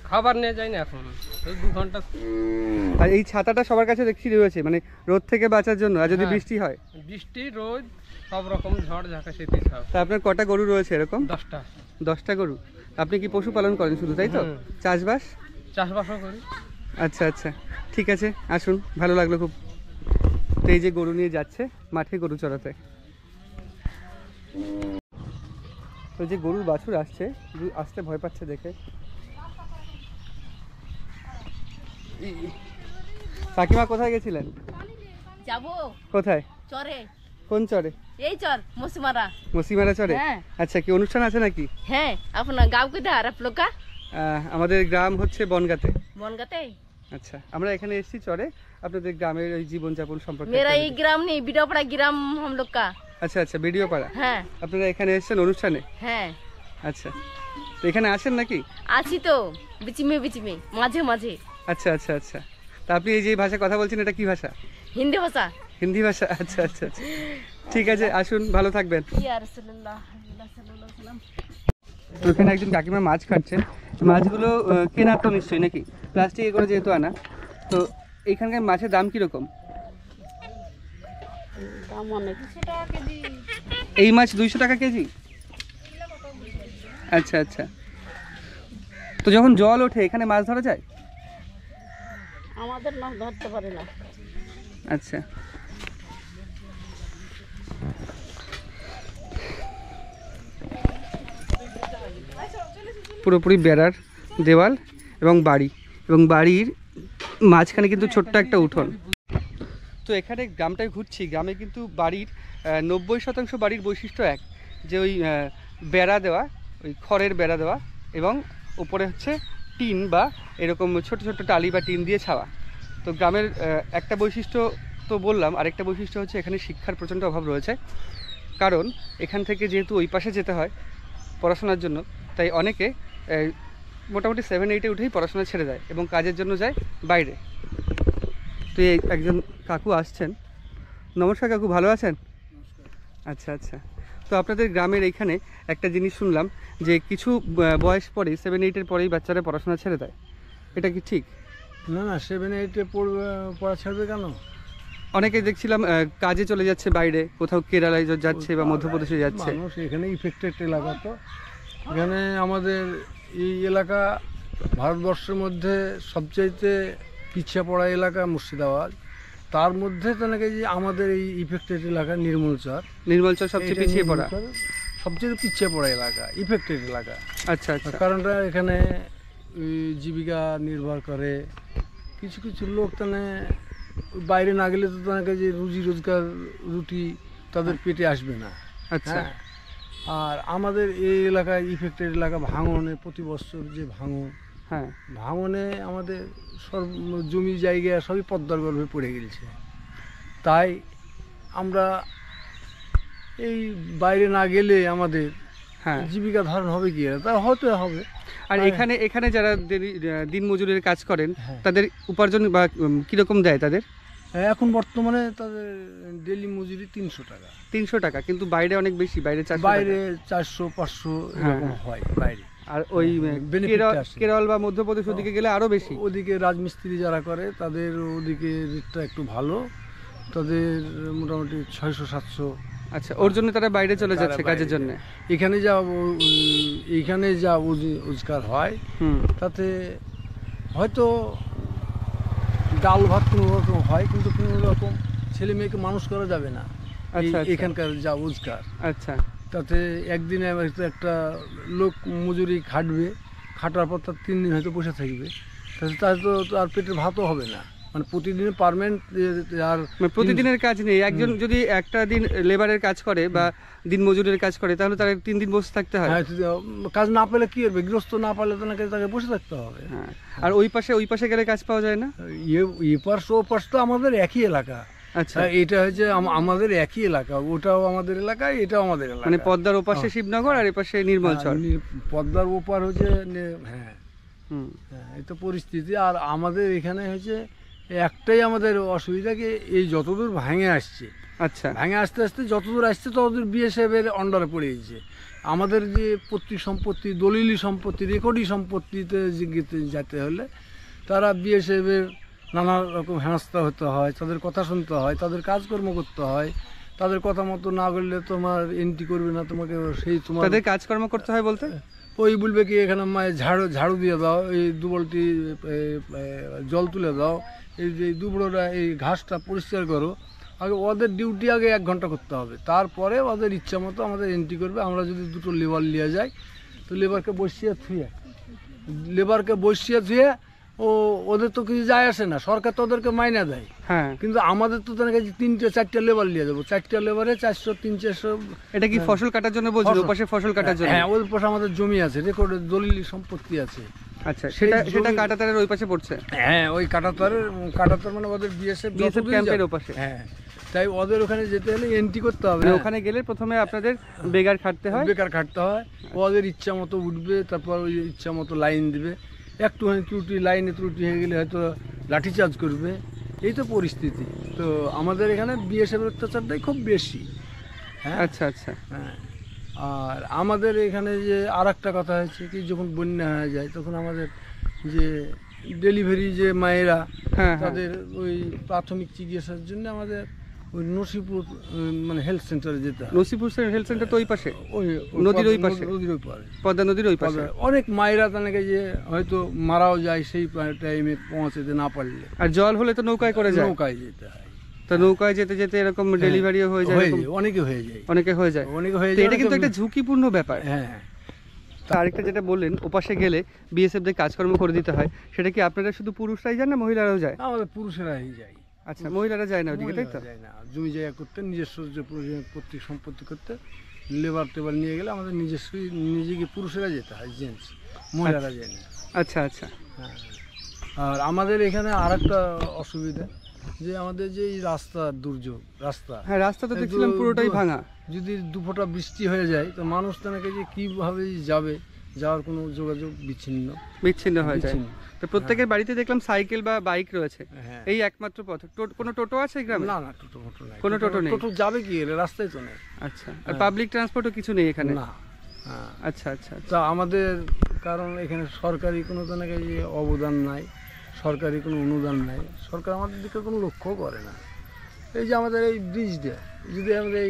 খাবার নিয়ে যাই না এখন, এই 2 ঘন্টা। আর এই ছাতাটা সবার কাছে দেখছি রয়েছে, মানে রোদ থেকে বাঁচার জন্য, আর যদি বৃষ্টি হয়? বৃষ্টি, রোদ, সব রকম ঝড় ঝাঁকা শীতে সব। তা আপনার কটা গরু রয়েছে এরকম? 10টা। 10টা গরু। আপনি কি পশুপালন করেন শুধু, তাই তো? চাষবাস? চাষবাসও করি। আচ্ছা আচ্ছা, ঠিক আছে, আসুন, ভালো লাগলো খুব। তো এই যে গরু নিয়ে যাচ্ছে মাঠে গরু চড়াতে। তো যে গরুর বাছুর আসছে, আসতে ভয় পাচ্ছে দেখে। কাকিমা কোথায় গেছিলেন? যাবো কোথায়? চরে। কোন চরে? এই চর মুসিমারা। মুসিমারা চরে? হ্যাঁ। আচ্ছা, কি অনুষ্ঠান আছে নাকি? হ্যাঁ, আপনার গাঁও কিধার आप लोग का? আমাদের গ্রাম হচ্ছে বনগাঁতে। বনগাঁতে? আচ্ছা, আমরা এখানে এসেছি চরে আপনাদের গ্রামের ওই জীবনযাপন সম্পর্কে। मेरा ये ग्राम नहीं, बिडोपड़ा ग्राम हम लोग का। আচ্ছা আচ্ছা, ভিডিও পাড়া। হ্যাঁ আপনারা এখানে এসেছেন অনুষ্ঠানে? হ্যাঁ। আচ্ছা, তো এখানে আসেন নাকি? আছি তো বিচিমে মাঝে মাঝে। আচ্ছা আচ্ছা আচ্ছা, তা আপনি এই যে ভাষা কথা বলছেন, এটা কি ভাষা? হিন্দি ভাষা। হিন্দি ভাষা? আচ্ছা আচ্ছা আচ্ছা, ঠিক আছে, আসুন, ভালো থাকবেন। ইয়া রাসূলুল্লাহ সাল্লাল্লাহু আলাইহি ওয়াসাল্লাম। তো এখানে একজন কাকিমা মাছ কাটছেন। মাছগুলো কেনার তো নিশ্চয়ই নাকি? প্লাস্টিকে করে যেহেতু আনা, তো এইখানকার মাছের দাম কীরকম? দাম অনেক। 200 টাকা কেজি। এই মাছ 200 টাকা কেজি? আচ্ছা আচ্ছা, তো যখন জল ওঠে এখানে মাছ ধরা যায়? আমাদের মাছ ধরতে পারে না। আচ্ছা, পুরোপুরি বেড়ার দেওয়াল এবং বাড়ির মাঝখানে কিন্তু ছোট্ট একটা উঠোন। তো এখানে গ্রামটায় ঘুরছি, গ্রামে কিন্তু বাড়ির 90% বাড়ির বৈশিষ্ট্য এক, যে ওই বেড়া দেওয়া, ওই খড়ের বেড়া দেওয়া, এবং উপরে হচ্ছে টিন বা এরকম ছোট ছোট টালি বা টিন দিয়ে ছাওয়া। তো গ্রামের একটা বৈশিষ্ট্য তো বললাম, আরেকটা বৈশিষ্ট্য হচ্ছে এখানে শিক্ষার প্রচণ্ড অভাব রয়েছে। কারণ এখান থেকে যেহেতু ওই পাশে যেতে হয় পড়াশোনার জন্য, তাই অনেকে মোটামুটি 7-8-এ উঠেই পড়াশোনা ছেড়ে দেয় এবং কাজের জন্য যায় বাইরে। তো এই একজন কাকু আসছেন। নমস্কার কাকু, ভালো আছেন? আচ্ছা আচ্ছা, তো আপনাদের গ্রামের এইখানে একটা জিনিস শুনলাম যে কিছু বয়স পরেই 7-8-এর পরেই বাচ্চারা পড়াশোনা ছেড়ে দেয়, এটা কি ঠিক? না না, 7-8-এ পড়া ছাড়বে কেন? অনেকে দেখছিলাম কাজে চলে যাচ্ছে বাইরে, কোথাও কেরালায় যাচ্ছে বা মধ্যপ্রদেশে যাচ্ছে। মানুষ এখানে ইফেক্টেড এলাকা, তো এখানে আমাদের এই এলাকা ভারতবর্ষের মধ্যে সবচাইতে পিছিয়ে পড়া এলাকা মুর্শিদাবাদ। তার মধ্যে তো নাকি যে আমাদের এই ইফেক্টেড এলাকা নির্মলচর সবচেয়ে পিছিয়ে পড়া, সবচেয়ে পিছিয়ে পড়া এলাকা, ইফেক্টেড এলাকা। আচ্ছা আচ্ছা, কারণটা এখানে জীবিকা নির্ভর করে। কিছু কিছু লোক তাহলে বাইরে না গেলে তো তাকে যে রুজি রোজগার রুটি তাদের পেটে আসবে না। আচ্ছা, আর আমাদের এই এলাকায় ইফেক্টেড এলাকা ভাঙনে, প্রতি বছর যে ভাঙন, হ্যাঁ, ভাঙনে আমাদের সব জমি জায়গা সবই পদ্মার গর্ভে পড়ে গেছে। তাই আমরা এই বাইরে না গেলে আমাদের জীবিকা ধারণ হবে কি? তা হতে হবে। আর এখানে যারা দিন মজুরের কাজ করেন তাদের উপার্জন বা কিরকম দেয় তাদের? এখন বর্তমানে তাদের ডেলি মজুরি 300 টাকা। 300 টাকা, কিন্তু বাইরে অনেক বেশি, বাইরে 400-500 এরকম হয় বাইরে। আর ওই কেরল বা মধ্যপ্রদেশ ওদিকে গেলে আরো বেশি। ওদিকে রাজমিস্ত্রি যারা করে তাদের ওদিকে রেটটা একটু ভালো, তাদের মোটামুটি 600-700। আচ্ছা, ওর জন্য তারা বাইরে চলে যাচ্ছে কাজের জন্য। এইখানে যা রোজগার হয় তাতে হয়তো ডাল ভাত কোনো রকম হয়, কিন্তু কোনো রকম ছেলে মেয়েকে মানুষ করা যাবে না। এখানকার যা রোজগার, আচ্ছা, তাতে একদিনে একটা লোক মজুরি খাটবে, খাটার পর তার 3 দিন হয়তো বসে থাকবে, তার তো আর পেটের ভাতও হবে না। মানে প্রতিদিন পার্মানেন্ট, আর প্রতিদিনের কাজ নেই। একজন যদি একটা দিন লেবারের কাজ করে বা দিন মজুরের কাজ করে, তাহলে তার 3 দিন বসে থাকতে হয়। কাজ না পেলে কি হবে? গৃহস্থ না পারলে তো তাকে বসে থাকতে হবে। আর ওই পাশে গেলে কাজ পাওয়া যায় না। এ পাশ ও পাশ তো আমাদের একই এলাকা। আচ্ছা এটা হচ্ছে আমাদের একই এলাকা, ওটাও আমাদের এলাকা, এটাও আমাদের এলাকা। মানে পদ্মার ওপাশে শিবনগর আর এপাশে নির্মলচর। পদ্মার ওপার হচ্ছে হ্যাঁ হুম। হ্যাঁ, এই তো পরিস্থিতি। আর আমাদের এখানে হচ্ছে একটাই আমাদের অসুবিধা, কি এই যতদূর ভাঙে আসছে, আচ্ছা ভাঙে আস্তে আস্তে যতদূর আসছে ততদূর বিএসএফের আন্ডারে পড়ে গেছে। আমাদের যে পৈতৃক সম্পত্তি, দলিলি সম্পত্তি, রেকর্ডি সম্পত্তিতে যেতে হলে তারা বিএসএফের নানা রকম হেনস্থা হতে হয়, তাদের কথা শুনতে হয়, তাদের কাজকর্ম করতে হয়। তাদের কথা মতো না করলে তোমার এন্ট্রি করবে না, তোমাকে সেই তোমার তাদের কাজকর্ম করতে হয় বলতে ওই বলবে কি এখানে মায়ের ঝাড়ু দিয়ে দাও, এই দুবলটি জল তুলে দাও, এই যে দুবড়োটা এই ঘাসটা পরিষ্কার করো। আগে ওদের ডিউটি আগে 1 ঘন্টা করতে হবে, তারপরে ওদের ইচ্ছা মতো আমাদের এন্ট্রি করবে। আমরা যদি 2টো লেবার নিয়ে যাই তো লেবারকে বসিয়ে থুয়ে ওদের তো কিছু যায় আসে না, সরকার তো ওদেরকে মাইনা দেয়। হ্যাঁ কিন্তু আমাদের তো তার কাছে 3-4টা লেবার নিয়ে যাবো, 4টা লেবারে 400-300। এটা কি ফসল কাটার জন্য বলছিল? ওপাশে ফসল কাটার জন্য? হ্যাঁ, ওই পাশে আমাদের জমি আছে, রেকর্ডের দলিলি সম্পত্তি আছে। আচ্ছা সেটা কাটাতারের ওই পাশে পড়ছে? হ্যাঁ, ওই কাটাতার মানে ওদের বিএসএফ ক্যাম্পের ওপাশে। হ্যাঁ, তাই ওদের ওখানে যেতে হলে এন্ট্রি করতে হবে। মানে ওখানে গেলে প্রথমে আপনাদের বেকার খাটতে হয়। ওদের ইচ্ছা মতো উঠবে, তারপর ওই ইচ্ছা মতো লাইন দিবে। একটুখানি লাইনে ত্রুটি হয়ে গেলে হয়তো লাঠিচার্জ করবে। এই তো পরিস্থিতি। তো আমাদের এখানে বিএসএফ অত্যাচারটাই খুব বেশি। হ্যাঁ আচ্ছা আচ্ছা হ্যাঁ। আর আমাদের এখানে যে আর একটা কথা হয়েছে কি, যখন বন্যা হয়ে যায় তখন আমাদের যে ডেলিভারি যে মায়েরা, হ্যাঁ তাদের ওই প্রাথমিক চিকিৎসার জন্য আমাদের ওই নসিপুর মানে হেলথ সেন্টারে যেতে হয়। নসিপুর হেলথ সেন্টার তো ওই পাশে, ওই নদীর ওই পাশে, নদীর ওই পারে, পদ্মা নদীর ওই পাশে। অনেক মায়েরা তাদেরকে যে হয়তো মারাও যায় সেই টাইমে পৌঁছাতে না পারলে। আর জল হলে তো নৌকায় করে যায়, নৌকায় যেতে হয়। তো নৌকায় যেতে যেতে এরকম ডেলিভারিও হয়ে যায়, অনেকে হয়ে যায়। তো এটা কিন্তু একটা ঝুঁকিপূর্ণ ব্যাপার। হ্যাঁ। আরেকটা যেটা বললেন, ওপাশে গেলে বিএসএফদের কাজকর্ম করে দিতে হয়, সেটা কি আপনারা শুধু পুরুষরাই যান না মহিলারাও যায়? আমাদের পুরুষেরাই যায়। আচ্ছা, মহিলারা যায় না ওদিকে, তাই তো? যায় না, জমি জায়গা করতে, নিজস্ব যে পৈতৃক সম্পত্তি করতে লেবার নিয়ে গেলে আমাদের নিজেকে পুরুষেরা যেতে হয়, জেন্টস, মহিলারা যায় না। আচ্ছা আচ্ছা। হ্যাঁ। আর আমাদের এখানে আরেকটা অসুবিধা, যে আমাদের যে এই রাস্তার দুর্যোগ, হ্যাঁ, রাস্তা তো দেখছিলাম পুরোটাই ভাঙা। যদি 2 ফোঁটা বৃষ্টি হয়ে যায় তো মানুষ তাকে যে কীভাবে যাওয়ার কোনো যোগাযোগ বিচ্ছিন্ন হয়ে যায়। তো প্রত্যেকের বাড়িতে দেখলাম সাইকেল বা বাইক রয়েছে, হ্যাঁ। এই একমাত্র পথ। কোনো টোটো আছে এই গ্রামে? না, টোটো নাই। কোনো টোটো নেই? টোটো যাবে কি, রাস্তায় তো নেই। আচ্ছা, আর পাবলিক ট্রান্সপোর্টও কিছু নেই এখানে? না। হ্যাঁ। আচ্ছা আচ্ছা। তা আমাদের, কারণ এখানে সরকারি কোনো তাকে যে অবদান নাই, সরকারি কোনো অনুদান নাই, সরকার আমাদের দিকে কোনো লক্ষ্য করে না। এই যে আমাদের এই ব্রিজটা, যদি আমাদের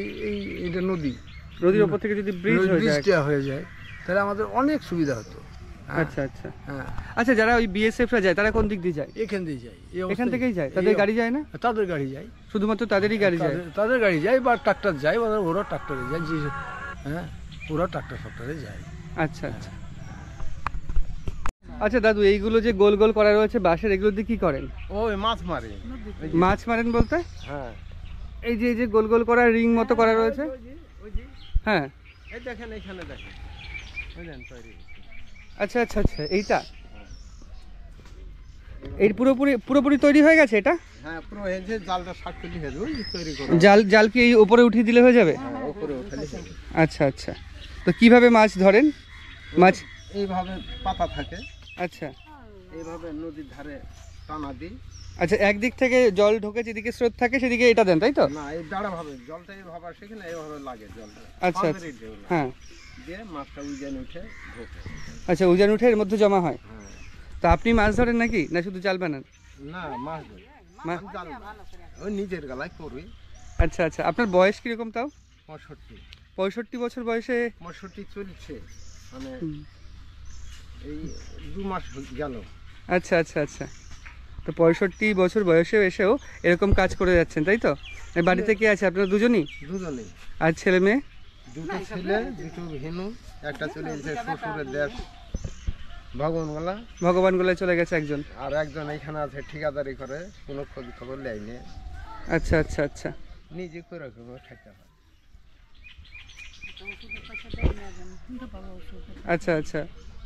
এইটা নদীর ওপর থেকে যদি ব্রিজটা হয়ে যায় তাহলে আমাদের অনেক সুবিধা হতো। আচ্ছা আচ্ছা। হ্যাঁ। আচ্ছা, যারা ওই বিএসএফরা যায় তারা কোন দিক দিয়ে যায়? এখান দিয়ে যায়। এখান থেকেই যায়? তাদের গাড়ি যায় না? তাদের গাড়ি যায়, শুধুমাত্র তাদেরই গাড়ি যায়? তাদের গাড়ি যায়, বা ট্রাক্টর যায়, ওরা ট্রাক্টরে যায়। হ্যাঁ, ওরা ট্রাক্টরে যায়। আচ্ছা আচ্ছা। আচ্ছা দাদু, এইগুলো যে গোল গোল করা রয়েছে বাঁশের, এগুলো দিয়ে কি করেন? ওই মাছ মারে। মাছ মারেন বলতে? হ্যাঁ, এই যে গোল গোল করা রিং মতো করা রয়েছে। হ্যাঁ, এই দেখেন, এখানে দেখেন, বুঝলেন তৈরি। আচ্ছা আচ্ছা আচ্ছা, এইটা এই পুরোপুরি তৈরি হয়ে গেছে এটা? হ্যাঁ, পুরো হয়েছে, জালটা শার্ট করলে হয়ে যাবে, তৈরি করে। জাল কি এই উপরে উঠিয়ে দিলে হয়ে যাবে? হ্যাঁ, উপরে উঠালে। আচ্ছা আচ্ছা। তো কিভাবে মাছ ধরেন? মাছ এইভাবে পাতা থাকে। আচ্ছা, এইভাবে নদীর ধারে টানা দিই। আচ্ছা, একদিক থেকে জল ঢোকে, যেদিকে স্রোত থাকে সেদিকে এটা দেন, তাই তো? না, এই দাঁড়া ভাবে জলটা এইভাবে সেখানে এইভাবে লাগে জলটা। আচ্ছা আচ্ছা। হ্যাঁ, দিয়ে মাছটা উজান উঠে ঢোকে। আচ্ছা, উজান উঠে এর মধ্যে জমা হয়। হ্যাঁ। তা আপনি মাছ ধরেন নাকি, না শুধু জাল বানান? না, মাছ ধরি। জাল ওই নিজের গলায় করি। আচ্ছা আচ্ছা। আপনার বয়স কিরকম তাও? 65। 65 বছর বয়সে? 65 চলছে, মানে এই 2 মাস গেল। আচ্ছা আচ্ছা আচ্ছা। তো 65 বছর বয়সে এসেও এরকম কাজ করে যাচ্ছেন, তাই তো? বাড়িতে কে আছে আপনার? দুজনেই? দুজনেই। আর ছেলে মেয়ে? 2টো ছেলে, 2টো ভেনু। একটা চলে গেছে শ্বশুরের দেশ ভগবানগোলায় চলে গেছে একজন, আর একজন এখানে আছে ঠিকাদারি করে, কোনো খোঁজ খবর নেয়নি। আচ্ছা আচ্ছা আচ্ছা। নিজে করে খেতে হয়। আচ্ছা আচ্ছা।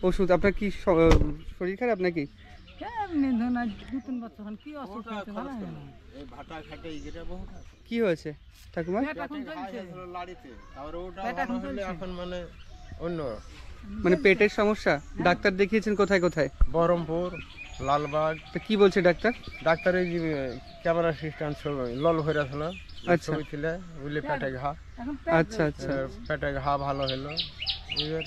ওষুধ আপনার কি শরীর খারাপ নাকি? এমনি ধরুন আজ 2-3 বছর হন কি অসুখ হয়েছে ভালো হয় না। কি হয়েছে ঠাকুমা? পেট এখন চলছে। পেট এখন চলছে। মানে পেটের সমস্যা? ডাক্তার দেখিয়েছেন কোথায় কোথায়? বহরমপুর, লালবাগ। তো কি বলছে ডাক্তার? ডাক্তার এই যে ক্যামেরা অ্যাসিস্ট্যান্ট লল হয়ে ছিল, আচ্ছা। ছবি ছিল, বুঝলে পেটে ঘা। আচ্ছা আচ্ছা। পেটে ঘা ভালো হলো, এবার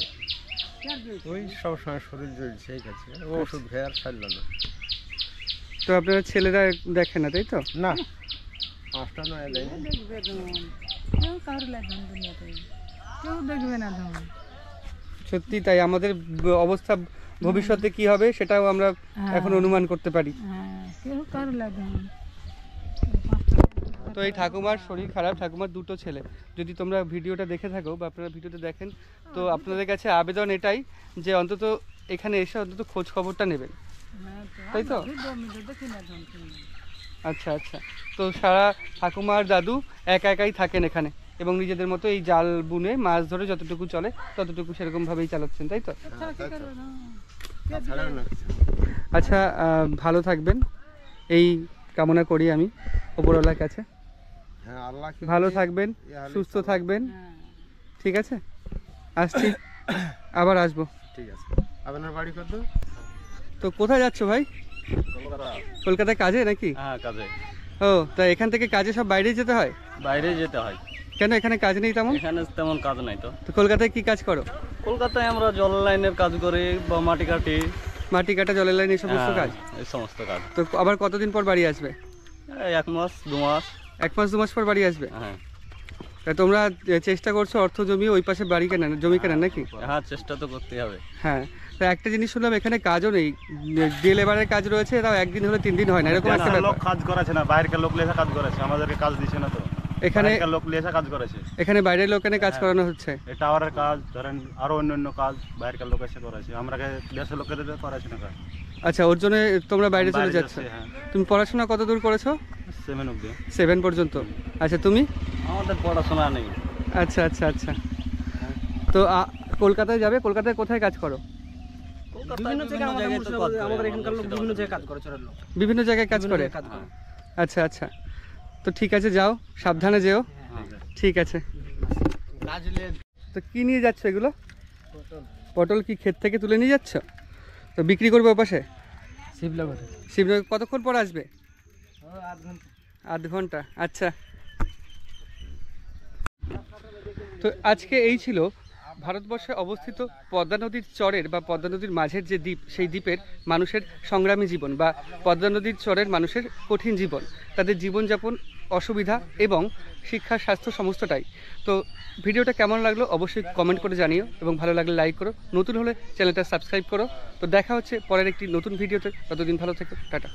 ওই সবসময় শরীর জ্বলছে এই কাছে, ওষুধ খেয়ে আর ছাড়ল না। তো আপনারা ছেলেরা দেখে না তাই তো? না, 5টা নয় দেয় কেউ কারো লাগবে না দুনিয়াতে, কেউ দেখবে না ধরুন। সত্যি তাই, আমাদের অবস্থা ভবিষ্যতে কি হবে সেটাও আমরা এখন অনুমান করতে পারি। হ্যাঁ, কেউ কারো লাগবে না। তো এই ঠাকুমার শরীর খারাপ, ঠাকুমার 2টো ছেলে। যদি তোমরা ভিডিওটা দেখে থাকো বা আপনারা ভিডিওটা দেখেন, তো আপনাদের কাছে আবেদন এটাই যে অন্তত এখানে এসে অন্তত খোঁজ খবরটা নেবেন, তাই তো? আচ্ছা আচ্ছা। তো সারা ঠাকুমা আর দাদু একা একাই থাকেন এখানে এবং নিজেদের মতো এই জাল বুনে মাছ ধরে যতটুকু চলে ততটুকু সেরকমভাবেই চালাচ্ছেন, তাই তো? আচ্ছা, ভালো থাকবেন এই কামনা করি আমি ওপরওয়ালার কাছে। হ্যাঁ, আল্লাহ ভালো থাকবেন, সুস্থ থাকবেন, ঠিক আছে? আসছি, আবার আসবো। ঠিক আছে। আপনার বাড়ি কত? তো কোথায় যাচ্ছ ভাই? কলকাতায় কাজে নাকি? হ্যাঁ, কাজে। ও, তা এখান থেকে কাজে সব বাইরে যেতে হয়? বাইরে যেতে হয়। কেন, এখানে কাজ নেই তেমন? এখানে তেমন কাজ নাই তো। তো কলকাতায় কি কাজ করো? কলকাতায় আমরা জল লাইনের কাজ করি বা মাটি কাটি, মাটি কাটা, জলের লাইন, এই সমস্ত কাজ। এই সমস্ত কাজ। তো আবার কতদিন পর বাড়ি আসবে? এই 1 মাস 2 মাস। 1 মাস 2 মাস পর বাড়ি আসবে? হ্যাঁ তা তোমরা চেষ্টা করছো অর্থ জমিয়ে ওই পাশে বাড়ি কেনার, জমি কেনার নাকি? হ্যাঁ, চেষ্টা তো করতেই হবে। হ্যাঁ। তা একটা জিনিস শুনলাম এখানে কাজও নেই, ডে লেবারের কাজ রয়েছে, তাও 1 দিন হলে 3 দিন হয় না, এরকম একটা লোক ব্যাপার। কাজ করেছে না, বাইরের লোক লেখা কাজ করেছে, আমাদেরকে কাজ দিচ্ছে না তো। এখানে বাইরের লোক লেখা কাজ করেছে, এখানে বাইরের লোক এনে কাজ করানো হচ্ছে। এই টাওয়ারের কাজ ধরেন, আরো অন্যান্য কাজ বাইরের লোক এসে করেছে, আমরা দেশের লোকের করেছে না কাজ। আচ্ছা, ওর জন্য তোমরা বাইরে চলে বাইরে যাচ্ছ? যাচ্ছে, হ্যাঁ। তুমি পড়াশোনা কত দূর করেছো? 7 অব্দি। 7 পর্যন্ত। আচ্ছা, তুমি? আমাদের পড়াশোনা নেই। আচ্ছা আচ্ছা আচ্ছা। তো কলকাতায় যাবে? কলকাতায় কোথায় কাজ করো? বিভিন্ন জায়গায় তো আমাদের এখানকার লোক বিভিন্ন জায়গায় কাজ করে। বিভিন্ন জায়গায় কাজ করে? আচ্ছা আচ্ছা। তো ঠিক আছে, যাও, সাবধানে যেও। ঠিক আছে। তো কি নিয়ে যাচ্ছ এগুলো? পটল কি ক্ষেত থেকে তুলে নিয়ে যাচ্ছ? তো বিক্রি করবে ওপাশে? শিবনগর। কতক্ষণ পর আসবে? 8 ঘন্টা। আচ্ছা। তো আজকে এই ছিল ভারতবর্ষে অবস্থিত পদ্মা নদীর চরের বা পদ্মা নদীর মাঝের যে দ্বীপ, সেই দ্বীপের মানুষের সংগ্রামী জীবন বা পদ্মা নদীর চরের মানুষের কঠিন জীবন, তাদের জীবনযাপন, অসুবিধা এবং শিক্ষা, স্বাস্থ্য সমস্তটাই। তো ভিডিওটা কেমন লাগলো অবশ্যই কমেন্ট করে জানিও এবং ভালো লাগলে লাইক করো, নতুন হলে চ্যানেলটা সাবস্ক্রাইব করো। তো দেখা হচ্ছে পরের একটি নতুন ভিডিওতে, ততদিন ভালো থেকো, টাটা।